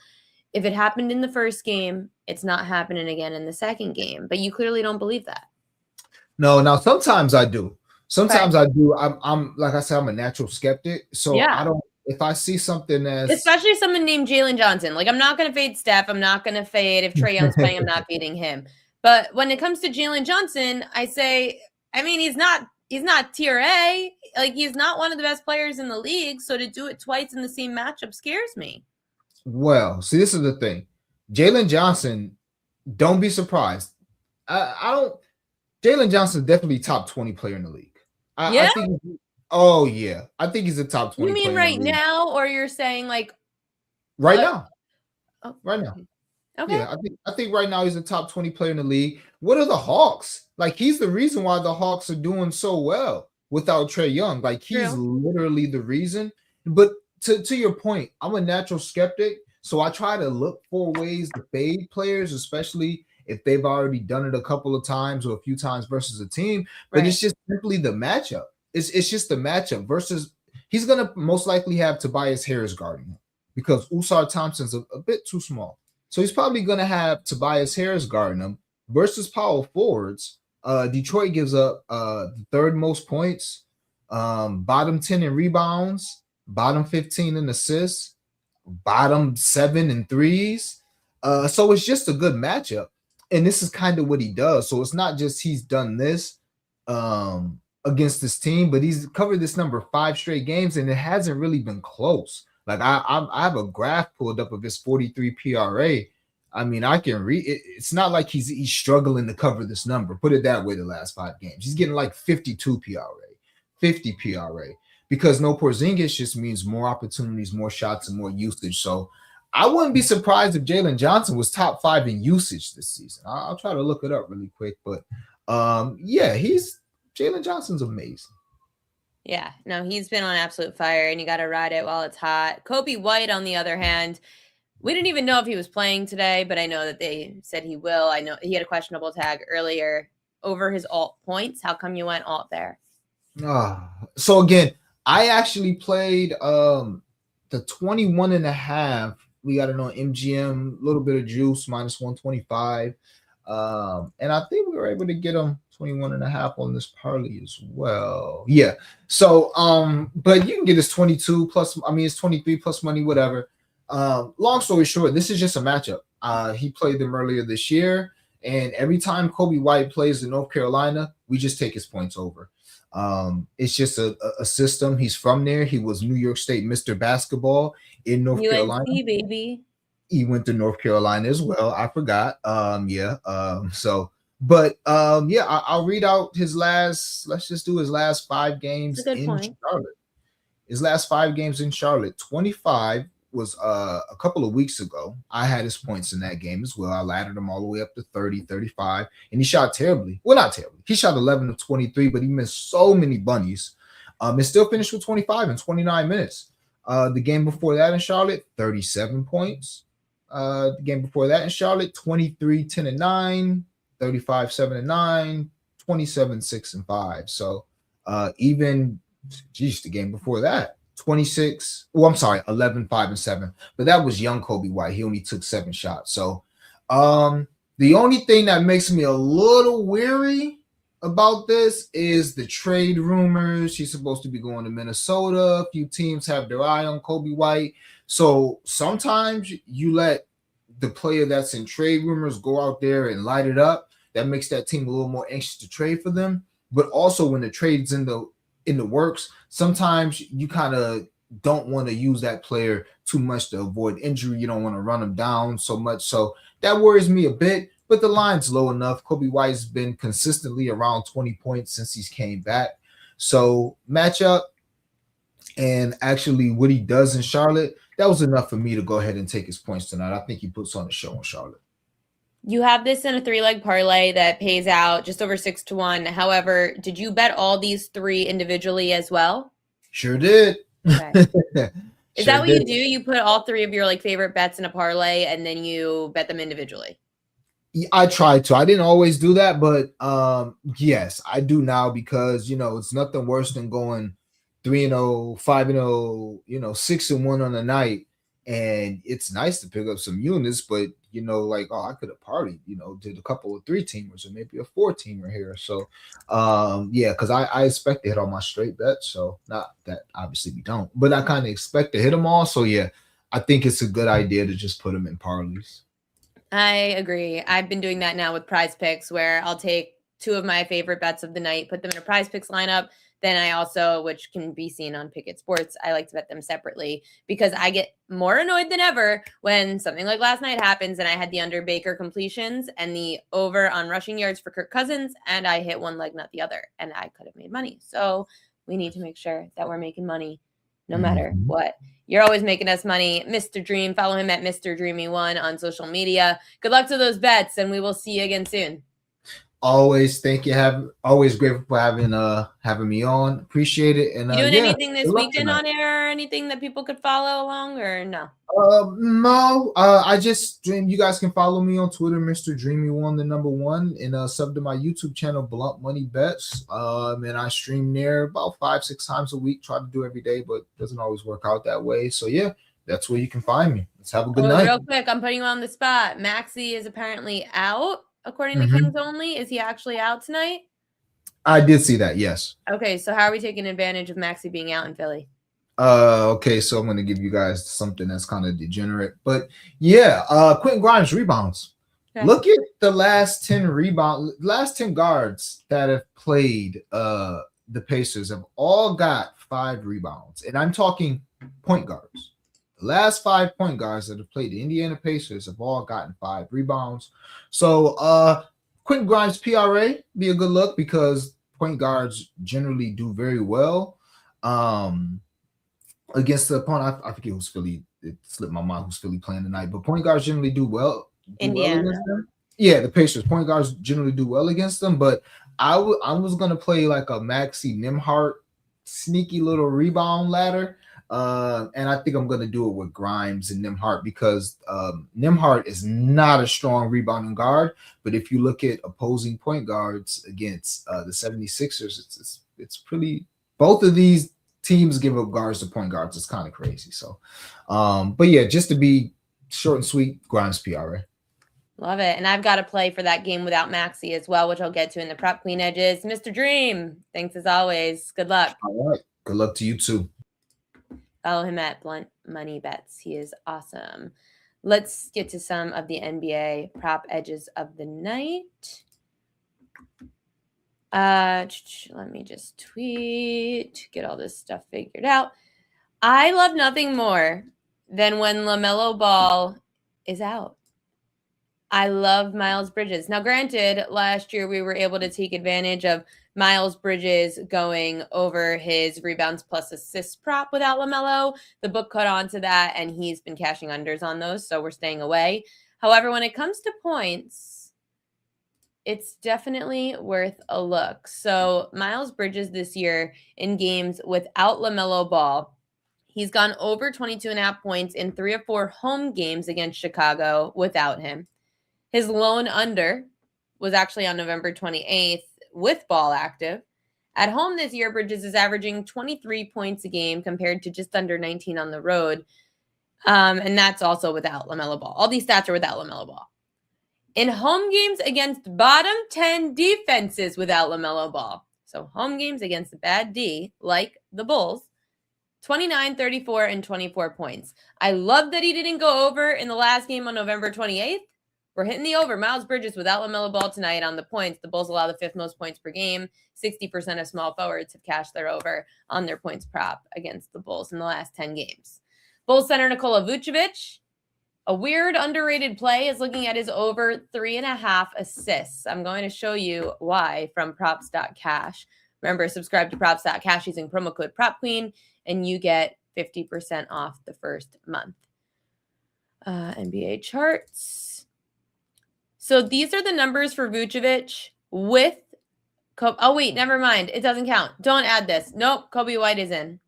If it happened in the first game, it's not happening again in the second game. But you clearly don't believe that. No, now sometimes I do. Sometimes I do. I'm like I said, I'm a natural skeptic. So yeah. I don't. If I see something especially someone named Jalen Johnson, like I'm not going to fade Steph. I'm not going to fade if Trae Young's playing. I'm not fading him. But when it comes to Jalen Johnson, I say, I mean, he's not tier A. Like he's not one of the best players in the league. So to do it twice in the same matchup scares me. Well, see, this is the thing. Jalen Johnson, don't be surprised. Jalen Johnson is definitely top 20 player in the league. I think I think he's a top 20 You mean player right now, or you're saying like right now? Oh, right now. Okay. Yeah, I think right now he's a top 20 player in the league. What are the Hawks? Like he's the reason why the Hawks are doing so well without Trae Young. Like he's literally the reason. But to your point, I'm a natural skeptic, so I try to look for ways to fade players, especially if they've already done it a couple of times or a few times versus a team. But It's just simply the matchup. It's just the matchup versus he's going to most likely have Tobias Harris guarding him because Usar Thompson's a bit too small. So he's probably going to have Tobias Harris guarding him. versus power forwards, Detroit gives up the third most points, bottom 10 in rebounds, bottom 15 in assists, bottom 7 in threes. So it's just a good matchup. And this is kind of what he does. So it's not just he's done this against this team, but he's covered this number 5 straight games, and it hasn't really been close. Like I have a graph pulled up of his 43 PRA. I mean, I can read it. It's not like he's struggling to cover this number. Put it that way. The last 5 games, he's getting like 52 PRA, 50 PRA, because no Porzingis just means more opportunities, more shots, and more usage. So I wouldn't be surprised if Jalen Johnson was top 5 in usage this season. I'll try to look it up really quick, but yeah, Jalen Johnson's amazing. Yeah, no, he's been on absolute fire, and you got to ride it while it's hot. Kobe White, on the other hand, we didn't even know if he was playing today, but I know that they said he will. I know he had a questionable tag earlier over his alt points. How come you went alt there? So again, I actually played the 21.5. We got it on MGM, a little bit of juice, minus 125. And I think we were able to get him 21.5 on this parlay as well. Yeah. So but you can get this 22 plus, I mean it's 23 plus money, whatever. Long story short, this is just a matchup. He played them earlier this year, and every time Kobe White plays in North Carolina, we just take his points over. It's just a system. He's from there. He was New York State Mr. Basketball in North Carolina. Baby. He went to North Carolina as well. I forgot. So, but yeah, I'll read out his last. Let's just do his last 5 games in Charlotte. His last 5 games in Charlotte. 25 was a couple of weeks ago. I had his points in that game as well. I laddered him all the way up to 30, 35, and he shot terribly. Well, not terribly. He shot 11 of 23, but he missed so many bunnies. And still finished with 25 in 29 minutes. The game before that in Charlotte, 37 points. The game before that in Charlotte, 23, 10 and 9, 35, 7 and 9, 27, 6 and 5. So even the game before that, 26. Oh, I'm sorry, 11, 5 and 7. But that was young Kobe White. He only took 7 shots. So the only thing that makes me a little weary about this is the trade rumors. He's supposed to be going to Minnesota. A few teams have their eye on Kobe White. So sometimes you let the player that's in trade rumors go out there and light it up. That makes that team a little more anxious to trade for them. But also when the trade's in the works, sometimes you kind of don't want to use that player too much to avoid injury. You don't want to run them down so much. So that worries me a bit, but the line's low enough. Kobe White's been consistently around 20 points since he's came back. So matchup and actually what he does in Charlotte, that was enough for me to go ahead and take his points tonight. I think he puts on a show in Charlotte. You have this in a 3-leg parlay that pays out just over 6-1. However, did you bet all these 3 individually as well? Sure did. Okay. Is that what you do? You put all 3 of your favorite bets in a parlay and then you bet them individually? I tried to. I didn't always do that, but yes, I do now because it's nothing worse than going 3-0, 5-0, 6-1 on the night. And it's nice to pick up some units, but I could have partied, did a couple of 3-teamers or maybe a 4-teamer here. So yeah, because I expect to hit all my straight bets. So not that obviously we don't, but I kind of expect to hit them all. So yeah, I think it's a good idea to just put them in parlays. I agree. I've been doing that now with Prize Picks, where I'll take 2 of my favorite bets of the night, put them in a Prize Picks lineup. Then I also, which can be seen on Pickett Sports, I like to bet them separately because I get more annoyed than ever when something like last night happens and I had the under Baker completions and the over on rushing yards for Kirk Cousins, and I hit one leg, not the other, and I could have made money. So we need to make sure that we're making money no matter what. You're always making us money. Mr. Dream, follow him at Mr. Dreamy1 on social media. Good luck to those bets, and we will see you again soon. Always thank you. Always grateful for having me on. Appreciate it. And you doing anything this weekend on air or anything that people could follow along or no? No. I just dream. You guys can follow me on Twitter, Mr. Dreamy1, the number 1, and sub to my YouTube channel, Blunt Money Bets. And I stream there about 5-6 times a week. Try to do every day, but doesn't always work out that way. So yeah, that's where you can find me. Let's have a good night. Real quick, I'm putting you on the spot. Maxie is apparently out. according to Kings Only. Is he actually out tonight? I did see that, yes. Okay, so how are we taking advantage of Maxey being out in Philly? Okay, so I'm going to give you guys something that's kind of degenerate. But yeah, Quentin Grimes rebounds. Okay. Look at the last 10 guards that have played the Pacers have all got 5 rebounds. And I'm talking point guards. The last 5 point guards that have played the Indiana Pacers have all gotten 5 rebounds. So Quentin Grimes PRA be a good look because point guards generally do very well against the opponent. I forget who's Philly. It slipped my mind who's Philly playing tonight. But point guards generally do well. Indiana. Well against them. Yeah, the Pacers point guards generally do well against them. But I was gonna play like a Maxey Nembhard sneaky little rebound ladder. And I think I'm going to do it with Grimes and Nembhard because Nembhard is not a strong rebounding guard. But if you look at opposing point guards against the 76ers, it's pretty – both of these teams give up guards to point guards. It's kind of crazy. So, but yeah, just to be short and sweet, Grimes PRA. Love it. And I've got to play for that game without Maxey as well, which I'll get to in the Prop Queen Edges. Mr. Dream, thanks as always. Good luck. All right. Good luck to you too. Follow him at Blunt Money Bets. He is awesome. Let's get to some of the NBA prop edges of the night. Let me just tweet, get all this stuff figured out. I love nothing more than when LaMelo Ball is out. I love Miles Bridges. Now, granted, last year we were able to take advantage of Miles Bridges going over his rebounds plus assists prop without LaMelo. The book caught on to that, and he's been cashing unders on those, so we're staying away. However, when it comes to points, it's definitely worth a look. So Miles Bridges this year in games without LaMelo Ball, he's gone over 22.5 points in 3 of 4 home games against Chicago without him. His lone under was actually on November 28th with Ball active. At home this year, Bridges is averaging 23 points a game compared to just under 19 on the road. And that's also without LaMelo Ball. All these stats are without LaMelo Ball. In home games against bottom 10 defenses without LaMelo Ball, so home games against the bad D, like the Bulls, 29, 34, and 24 points. I love that he didn't go over in the last game on November 28th. We're hitting the over. Miles Bridges without LaMelo Ball tonight on the points. The Bulls allow the 5th most points per game. 60% of small forwards have cashed their over on their points prop against the Bulls in the last 10 games. Bulls center Nikola Vucevic, a weird underrated play, is looking at his over 3.5 assists. I'm going to show you why from props.cash. Remember, subscribe to props.cash using promo code PropQueen, and you get 50% off the first month. NBA charts. So these are the numbers for Vucevic with oh, wait, never mind. It doesn't count. Don't add this. Nope, Kobe White is in.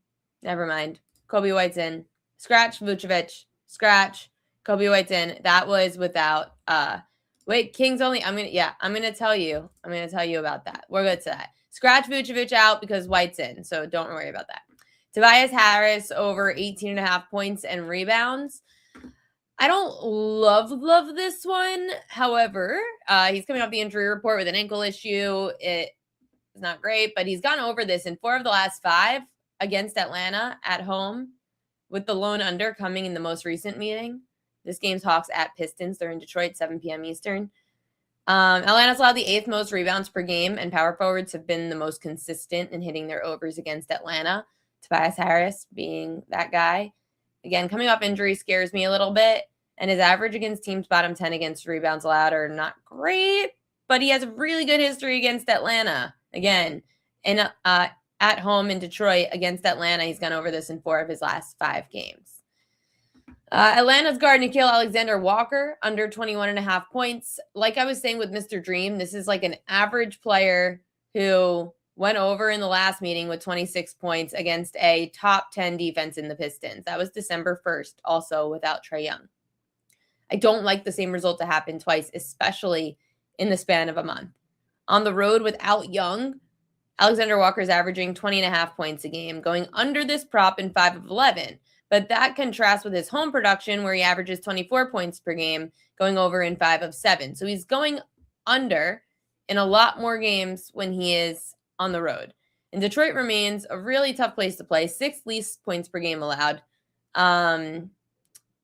Never mind. Kobe White's in. Scratch Vucevic. Scratch. Kobe White's in. That was without wait, Kings only. I'm gonna tell you about that. We're good to that. Scratch Vucevic out because White's in, so don't worry about that. Tobias Harris over 18.5 points and rebounds. I don't love this one. However, he's coming off the injury report with an ankle issue. It's not great, but he's gone over this in 4 of the last 5 against Atlanta at home, with the lone under coming in the most recent meeting. This game's Hawks at Pistons. They're in Detroit, 7 p.m. Eastern. Atlanta's allowed the 8th most rebounds per game, and power forwards have been the most consistent in hitting their overs against Atlanta. Tobias Harris being that guy. Again, coming off injury scares me a little bit, and his average against teams bottom 10 against rebounds allowed are not great, but he has a really good history against Atlanta. Again, and at home in Detroit against Atlanta, he's gone over this in 4 of his last 5 games. Atlanta's guard Nickeil Alexander-Walker under 21.5 points. Like I was saying with Mr. Dream, this is like an average player who went over in the last meeting with 26 points against a top 10 defense in the Pistons. That was December 1st, also without Trae Young. I don't like the same result to happen twice, especially in the span of a month. On the road without Young, Alexander Walker is averaging 20.5 points a game, going under this prop in 5 of 11. But that contrasts with his home production, where he averages 24 points per game, going over in 5 of 7. So he's going under in a lot more games when he is on the road. And Detroit remains a really tough place to play. 6th least points per game allowed.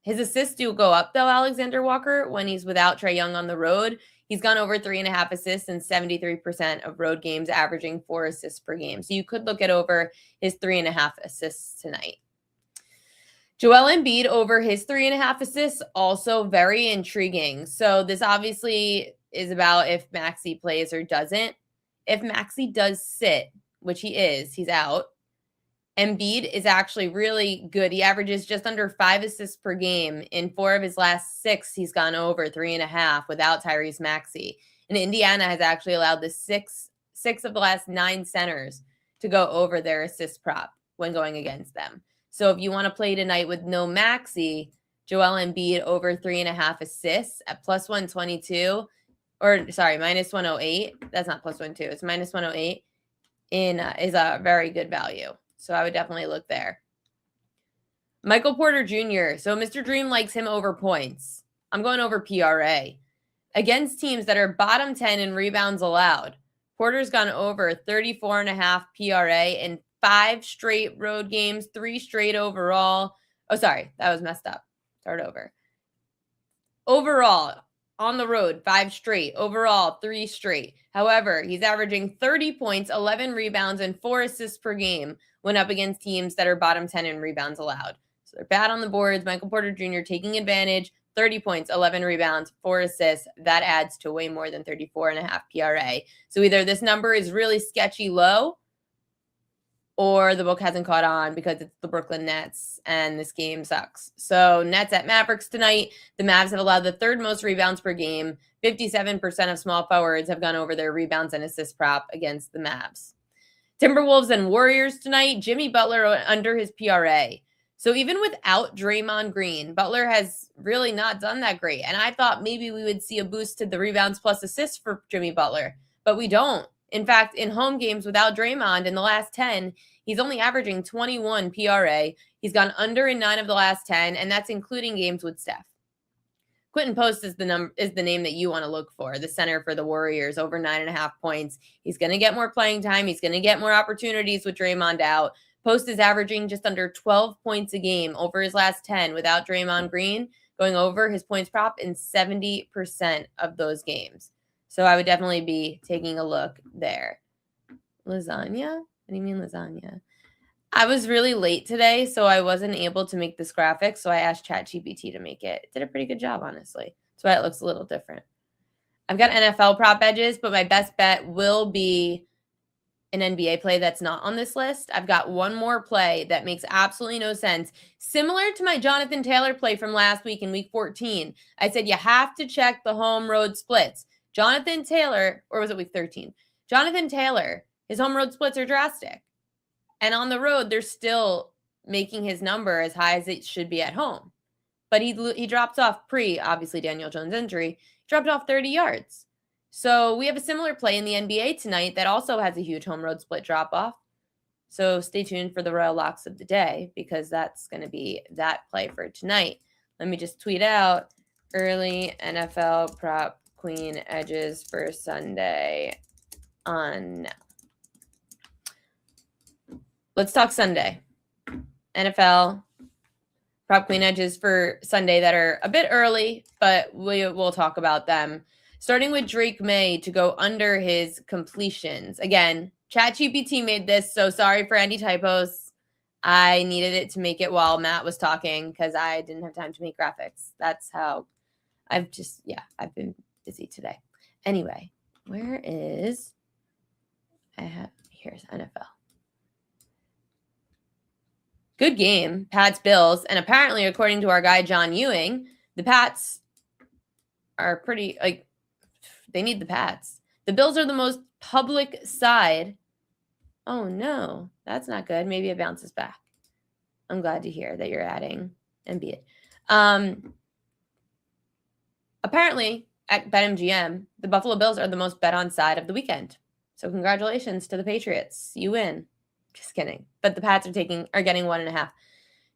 His assists do go up, though, Alexander Walker, when he's without Trae Young on the road. He's gone over 3.5 assists in 73% of road games, averaging 4 assists per game. So you could look at over his 3.5 assists tonight. Joel Embiid over his 3.5 assists, also very intriguing. So this obviously is about if Maxey plays or doesn't. If Maxey does sit, which he is, he's out, Embiid is actually really good. He averages just under 5 assists per game. In 4 of his last 6, he's gone over 3.5 without Tyrese Maxey. And Indiana has actually allowed the six of the last 9 centers to go over their assist prop when going against them. So if you want to play tonight with no Maxey, Joel Embiid over 3.5 assists at plus 122, or sorry, minus 108. That's not plus 122. It's minus 108 is a very good value. So I would definitely look there. Michael Porter Jr. So Mr. Dream likes him over points. I'm going over PRA. Against teams that are bottom 10 in rebounds allowed, Porter's gone over 34.5 PRA in 5 straight road games, 3 straight overall. Oh, sorry, that was messed up. Start over. Overall, on the road, 5 straight. Overall, 3 straight. However, he's averaging 30 points, 11 rebounds, and 4 assists per game when up against teams that are bottom 10 in rebounds allowed. So they're bad on the boards. Michael Porter Jr. taking advantage, 30 points, 11 rebounds, 4 assists. That adds to way more than 34.5 PRA. So either this number is really sketchy low, or the book hasn't caught on because it's the Brooklyn Nets and this game sucks. So Nets at Mavericks tonight. The Mavs have allowed the 3rd most rebounds per game. 57% of small forwards have gone over their rebounds and assist prop against the Mavs. Timberwolves and Warriors tonight. Jimmy Butler under his PRA. So even without Draymond Green, Butler has really not done that great. And I thought maybe we would see a boost to the rebounds plus assists for Jimmy Butler, but we don't. In fact, in home games without Draymond in the last 10, he's only averaging 21 PRA. He's gone under in 9 of the last 10, and that's including games with Steph. Quentin Post is the name that you want to look for, the center for the Warriors, over 9.5 points. He's going to get more playing time. He's going to get more opportunities with Draymond out. Post is averaging just under 12 points a game over his last 10 without Draymond Green, going over his points prop in 70% of those games. So I would definitely be taking a look there. Lasagna? What do you mean lasagna? I was really late today, so I wasn't able to make this graphic, so I asked ChatGPT to make it. It did a pretty good job, honestly. That's why it looks a little different. I've got NFL prop edges, but my best bet will be an NBA play that's not on this list. I've got one more play that makes absolutely no sense. Similar to my Jonathan Taylor play from last week in week 14. I said you have to check the home road splits. Jonathan Taylor, or was it week 13? Jonathan Taylor, his home road splits are drastic. And on the road, they're still making his number as high as it should be at home. But he dropped off obviously, Daniel Jones' injury, dropped off 30 yards. So we have a similar play in the NBA tonight that also has a huge home road split drop-off. So stay tuned for the Royal Locks of the day because that's going to be that play for tonight. Let me just tweet out early NFL prop queen edges for Sunday on now. Let's talk Sunday. NFL prop queen edges for Sunday that are a bit early, but we'll talk about them. Starting with Drake May to go under his completions. Again, ChatGPT made this, so sorry for any typos. I needed it to make it while Matt was talking because I didn't have time to make graphics. That's how I've been busy today. Anyway, here's NFL. Good game, Pats Bills, and apparently, according to our guy John Ewing, the Pats are pretty they need the Pats. The Bills are the most public side. Oh no, that's not good. Maybe it bounces back. I'm glad to hear that you're adding Embiid. Apparently, at BetMGM, the Buffalo Bills are the most bet on side of the weekend. So congratulations to the Patriots. You win. Just kidding. But the Pats are getting 1.5.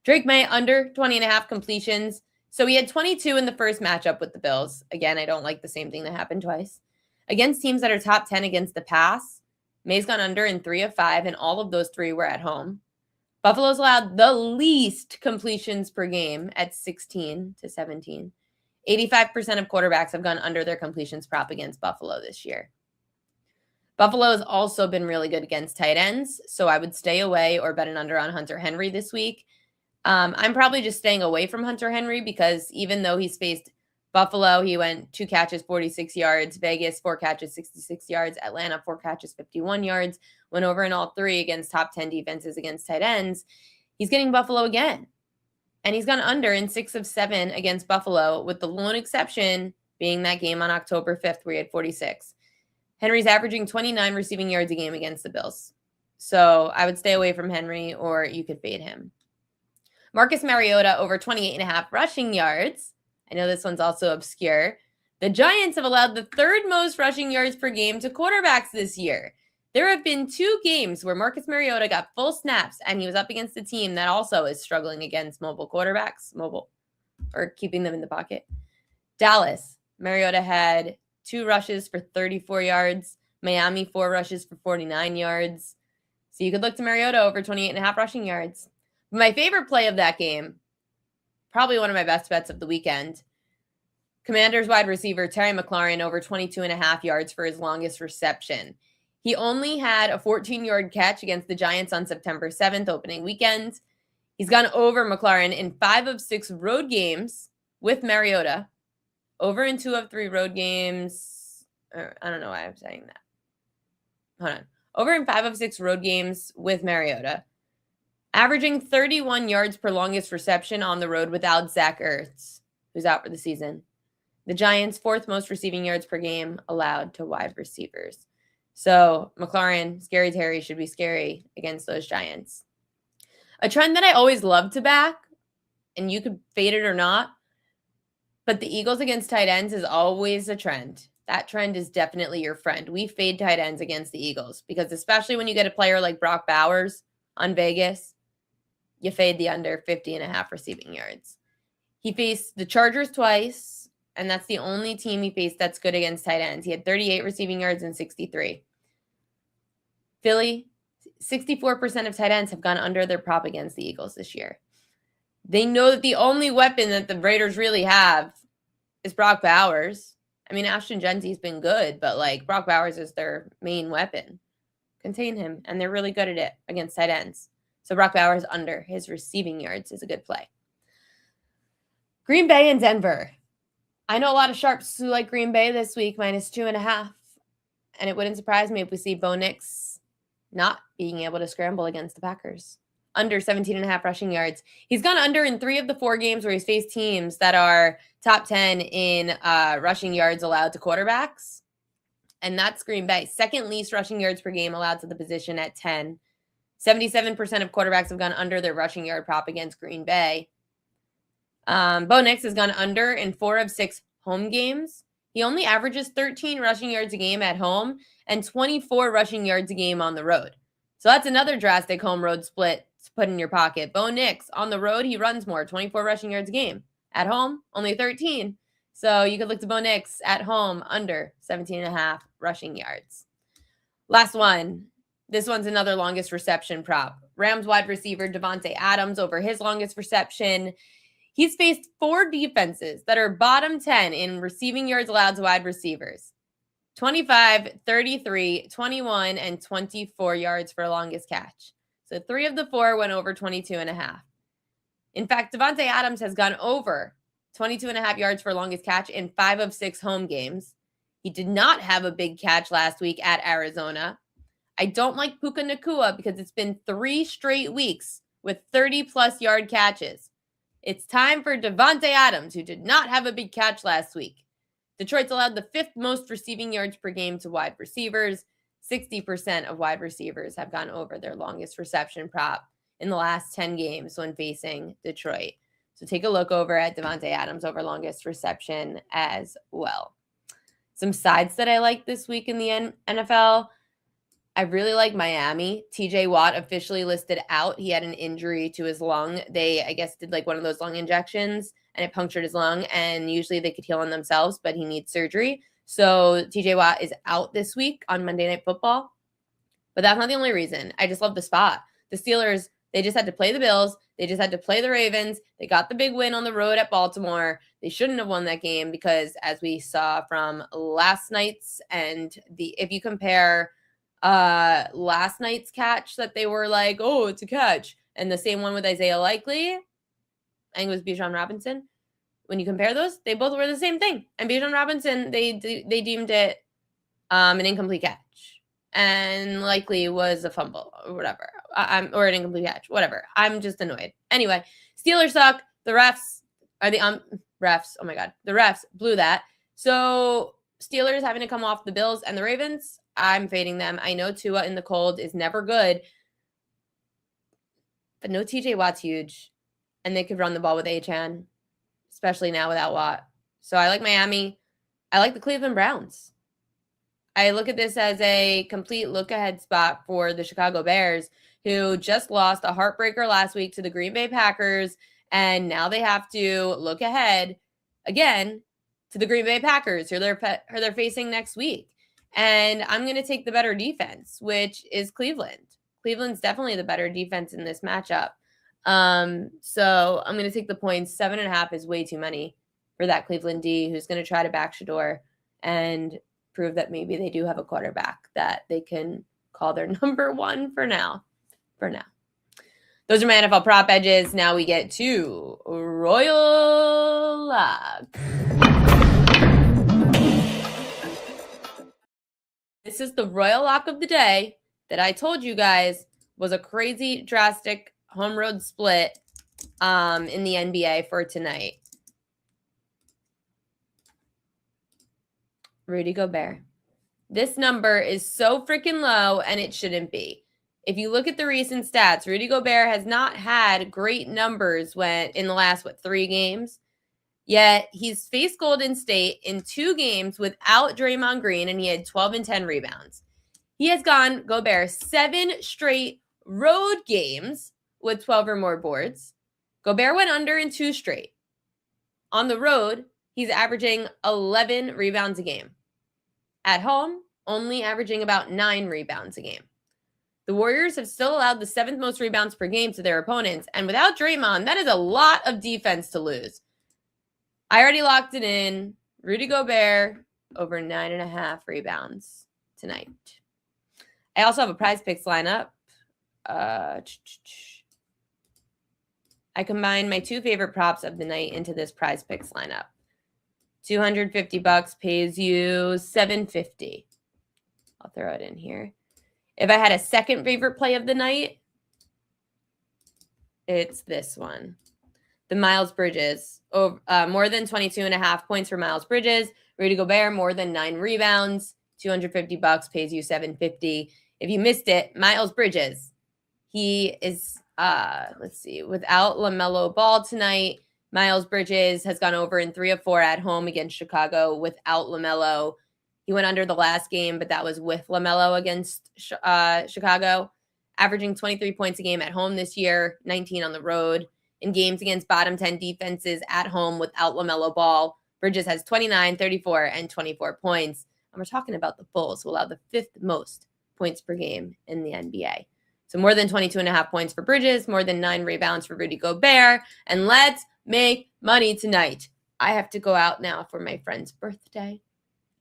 Drake May under 20.5 completions. So he had 22 in the first matchup with the Bills. Again, I don't like the same thing that happened twice. Against teams that are top 10 against the pass, May's gone under in 3 of 5, and all of those 3 were at home. Buffalo's allowed the least completions per game at 16 to 17. 85% of quarterbacks have gone under their completions prop against Buffalo this year. Buffalo has also been really good against tight ends, so I would stay away or bet an under on Hunter Henry this week. I'm probably just staying away from Hunter Henry because even though he's faced Buffalo, he went 2 catches, 46 yards. Vegas, 4 catches, 66 yards. Atlanta, 4 catches, 51 yards. Went over in all 3 against top 10 defenses against tight ends. He's getting Buffalo again. And he's gone under in 6 of 7 against Buffalo, with the lone exception being that game on October 5th where he had 46. Henry's averaging 29 receiving yards a game against the Bills. So I would stay away from Henry, or you could fade him. Marcus Mariota over 28.5 rushing yards. I know this one's also obscure. The Giants have allowed the 3rd most rushing yards per game to quarterbacks this year. There have been 2 games where Marcus Mariota got full snaps, and he was up against a team that also is struggling against mobile quarterbacks, or keeping them in the pocket. Dallas, Mariota had 2 rushes for 34 yards. Miami, 4 rushes for 49 yards. So you could look to Mariota over 28.5 rushing yards. My favorite play of that game, probably one of my best bets of the weekend, Commanders wide receiver Terry McLaurin over 22.5 yards for his longest reception. He only had a 14-yard catch against the Giants on September 7th, opening weekend. He's gone over McLaurin in 5 of 6 road games with Mariota. Over in 2 of 3 road games. I don't know why I'm saying that. Hold on. Over in 5 of 6 road games with Mariota. Averaging 31 yards per longest reception on the road without Zach Ertz, who's out for the season. The Giants' 4th most receiving yards per game allowed to wide receivers. So McLaurin, Scary Terry should be scary against those Giants. A trend that I always love to back, and you could fade it or not, but the Eagles against tight ends is always a trend. That trend is definitely your friend. We fade tight ends against the Eagles because especially when you get a player like Brock Bowers on Vegas, you fade the under 50.5 receiving yards. He faced the Chargers twice, and that's the only team he faced that's good against tight ends. He had 38 receiving yards and 63. Philly, 64% of tight ends have gone under their prop against the Eagles this year. They know that the only weapon that the Raiders really have is Brock Bowers. I mean, Ashton Genty's been good, but Brock Bowers is their main weapon. Contain him, and they're really good at it against tight ends. So Brock Bowers under his receiving yards is a good play. Green Bay and Denver. I know a lot of sharps who like Green Bay this week, -2.5. And it wouldn't surprise me if we see Bo Nix not being able to scramble against the Packers. Under 17.5 rushing yards. He's gone under in 3 of the 4 games where he's faced teams that are top 10 in rushing yards allowed to quarterbacks. And that's Green Bay. 2nd least rushing yards per game allowed to the position at 10. 77% of quarterbacks have gone under their rushing yard prop against Green Bay. Bo Nix has gone under in 4 of 6 home games. He only averages 13 rushing yards a game at home and 24 rushing yards a game on the road. So that's another drastic home road split to put in your pocket. Bo Nix, on the road, he runs more, 24 rushing yards a game. At home, only 13. So you could look to Bo Nix at home under 17.5 rushing yards. Last one. This one's another longest reception prop. Rams wide receiver Davante Adams over his longest reception. He's faced 4 defenses that are bottom 10 in receiving yards allowed to wide receivers. 25, 33, 21, and 24 yards for longest catch. So 3 of the 4 went over 22.5. In fact, Davante Adams has gone over 22.5 yards for longest catch in 5 of 6 home games. He did not have a big catch last week at Arizona. I don't like Puka Nacua because it's been 3 straight weeks with 30-plus yard catches. It's time for Davante Adams, who did not have a big catch last week. Detroit's allowed the 5th most receiving yards per game to wide receivers. 60% of wide receivers have gone over their longest reception prop in the last 10 games when facing Detroit. So take a look over at Davante Adams over longest reception as well. Some sides that I like this week in the NFL. I really like Miami. TJ Watt officially listed out. He had an injury to his lung. They, I guess, did one of those lung injections and it punctured his lung. And usually they could heal on themselves, but he needs surgery. So TJ Watt is out this week on Monday Night Football. But that's not the only reason. I just love the spot. The Steelers, they just had to play the Bills. They just had to play the Ravens. They got the big win on the road at Baltimore. They shouldn't have won that game because, as we saw from last night's, and if you compare last night's catch that they were like, oh, it's a catch, and the same one with Isaiah Likely, I think it was Bijan Robinson. When you compare those, they both were the same thing. And Bijan Robinson, they deemed it an incomplete catch. And Likely was a fumble or whatever, or an incomplete catch, whatever. I'm just annoyed. Anyway, Steelers suck. The refs are the refs. Oh my God, the refs blew that. So Steelers having to come off the Bills and the Ravens. I'm fading them. I know Tua in the cold is never good, but no TJ Watt's huge, and they could run the ball with Achane, especially now without Watt. So I like Miami. I like the Cleveland Browns. I look at this as a complete look-ahead spot for the Chicago Bears, who just lost a heartbreaker last week to the Green Bay Packers, and now they have to look ahead again to the Green Bay Packers, who they're facing next week. And I'm going to take the better defense, which is Cleveland. Cleveland's definitely the better defense in this matchup. So I'm going to take the points. 7.5 is way too many for that Cleveland D, who's going to try to back Shador and prove that maybe they do have a quarterback that they can call their number one for now. Those are my NFL prop edges. Now we get to Royal Lock. This is the Royal Lock of the day that I told you guys was a crazy, drastic home road split in the NBA for tonight. Rudy Gobert. This number is so freaking low, and it shouldn't be. If you look at the recent stats, Rudy Gobert has not had great numbers in the last, 3 games? Yet he's faced Golden State in 2 games without Draymond Green, and he had 12 and 10 rebounds. He has gone, Gobert, 7 straight road games with 12 or more boards. Gobert went under in 2 straight. On the road, he's averaging 11 rebounds a game. At home, only averaging about 9 rebounds a game. The Warriors have still allowed the 7th most rebounds per game to their opponents, and without Draymond, that is a lot of defense to lose. I already locked it in. Rudy Gobert over 9.5 rebounds tonight. I also have a Prize Picks lineup. I combined my 2 favorite props of the night into this Prize Picks lineup. $250 pays you $750. I'll throw it in here. If I had a second favorite play of the night, it's this one. The Miles Bridges. More than 22.5 points for Miles Bridges. Rudy Gobert, more than 9 rebounds. $250 pays you $750. If you missed it, Miles Bridges. He is, without LaMelo Ball tonight, Miles Bridges has gone over in 3 of 4 at home against Chicago without LaMelo. He went under the last game, but that was with LaMelo against Chicago, averaging 23 points a game at home this year, 19 on the road. In games against bottom 10 defenses at home without LaMelo Ball, Bridges has 29, 34, and 24 points. And we're talking about the Bulls, who allow the 5th most points per game in the NBA. So more than 22.5 points for Bridges, more than 9 rebounds for Rudy Gobert. And let's make money tonight. I have to go out now for my friend's birthday.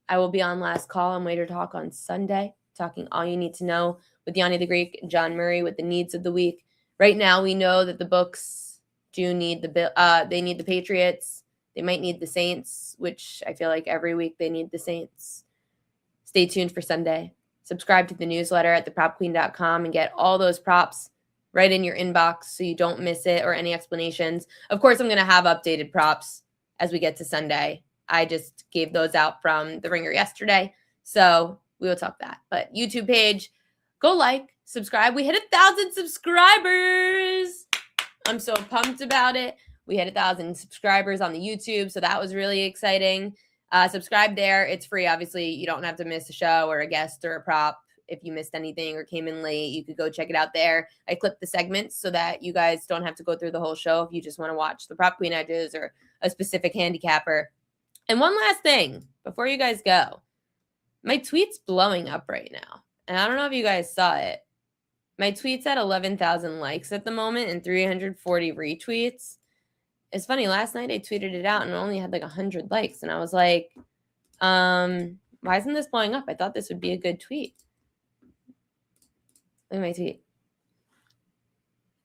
I will be on Last Call and Waiter Talk on Sunday, talking all you need to know with Yanni the Greek and John Murray with the needs of the week. Right now, we know that the books do need they need the Patriots. They might need the Saints, which I feel like every week they need the Saints. Stay tuned for Sunday. Subscribe to the newsletter at thepropqueen.com and get all those props right in your inbox so you don't miss it or any explanations. Of course, I'm going to have updated props as we get to Sunday. I just gave those out from The Ringer yesterday, so we will talk that. But YouTube page, go like, subscribe. We hit 1,000 subscribers. I'm so pumped about it. We hit 1,000 subscribers on the YouTube, so that was really exciting. Subscribe there. It's free. Obviously, you don't have to miss a show or a guest or a prop. If you missed anything or came in late, you could go check it out there. I clip the segments so that you guys don't have to go through the whole show if you just want to watch the Prop Queen edges or a specific handicapper. And one last thing before you guys go. My tweet's blowing up right now. And I don't know if you guys saw it. My tweet's at 11,000 likes at the moment and 340 retweets. It's funny. Last night I tweeted it out and it only had like 100 likes. And I was like, why isn't this blowing up? I thought this would be a good tweet. Look at my tweet.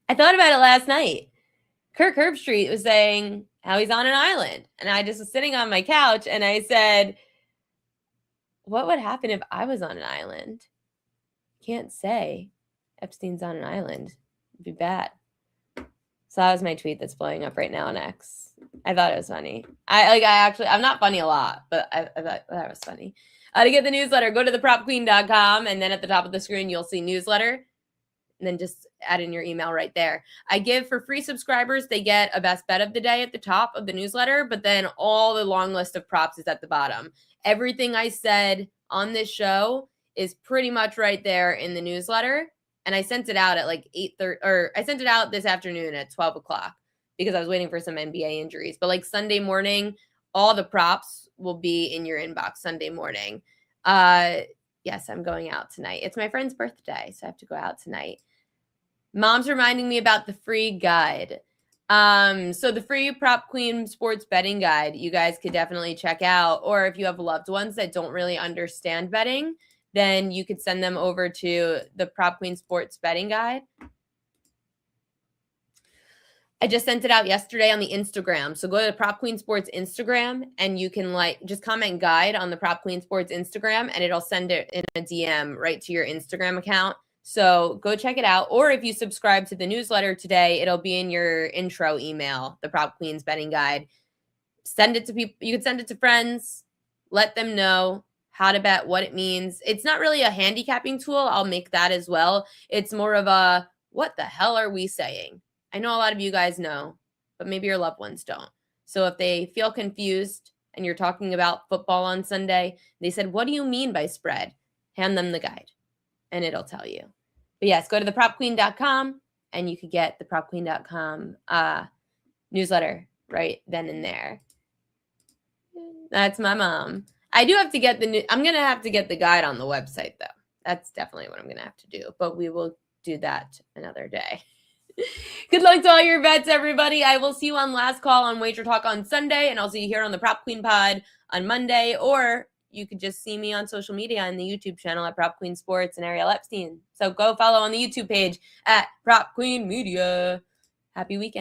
I thought about it last night. Kirk Herbstreit was saying how he's on an island. And I just was sitting on my couch and I said, what would happen if I was on an island? Can't say Epstein's on an island. It'd be bad. So that was my tweet that's blowing up right now on X. I thought it was funny. I'm not funny a lot, but I thought that was funny. To get the newsletter, go to thepropqueen.com, and then at the top of the screen, you'll see newsletter. And then just add in your email right there. I give for free subscribers, they get a best bet of the day at the top of the newsletter, but then all the long list of props is at the bottom. Everything I said on this show is pretty much right there in the newsletter. And I sent it out at like 8:30, or I sent it out this afternoon at 12 o'clock because I was waiting for some NBA injuries. But like Sunday morning, all the props will be in your inbox Sunday morning. Yes, I'm going out tonight. It's my friend's birthday, so I have to go out tonight. Mom's reminding me about the free guide. So the free Prop Queen sports betting guide, you guys could definitely check out. Or if you have loved ones that don't really understand betting, then you could send them over to the Prop Queen sports betting guide. I just sent it out yesterday on the Instagram. So go to the Prop Queen Sports Instagram and you can just comment guide on the Prop Queen Sports Instagram and it'll send it in a DM right to your Instagram account. So go check it out. Or if you subscribe to the newsletter today, it'll be in your intro email, the Prop Queens betting guide. Send it to people. You can send it to friends. Let them know how to bet, what it means. It's not really a handicapping tool. I'll make that as well. It's more of a, what the hell are we saying? I know a lot of you guys know, but maybe your loved ones don't. So if they feel confused and you're talking about football on Sunday, they said, what do you mean by spread? Hand them the guide and it'll tell you. But yes, go to thepropqueen.com and you could get the propqueen.com newsletter right then and there. That's my mom. I do have to get I'm going to have to get the guide on the website though. That's definitely what I'm going to have to do, but we will do that another day. Good luck to all your bets, everybody. I will see you on Last Call on Wager Talk on Sunday, and I'll see you here on the Prop Queen Pod on Monday, or you could just see me on social media on the YouTube channel at Prop Queen Sports and Ariel Epstein. So go follow on the YouTube page at Prop Queen Media. Happy weekend.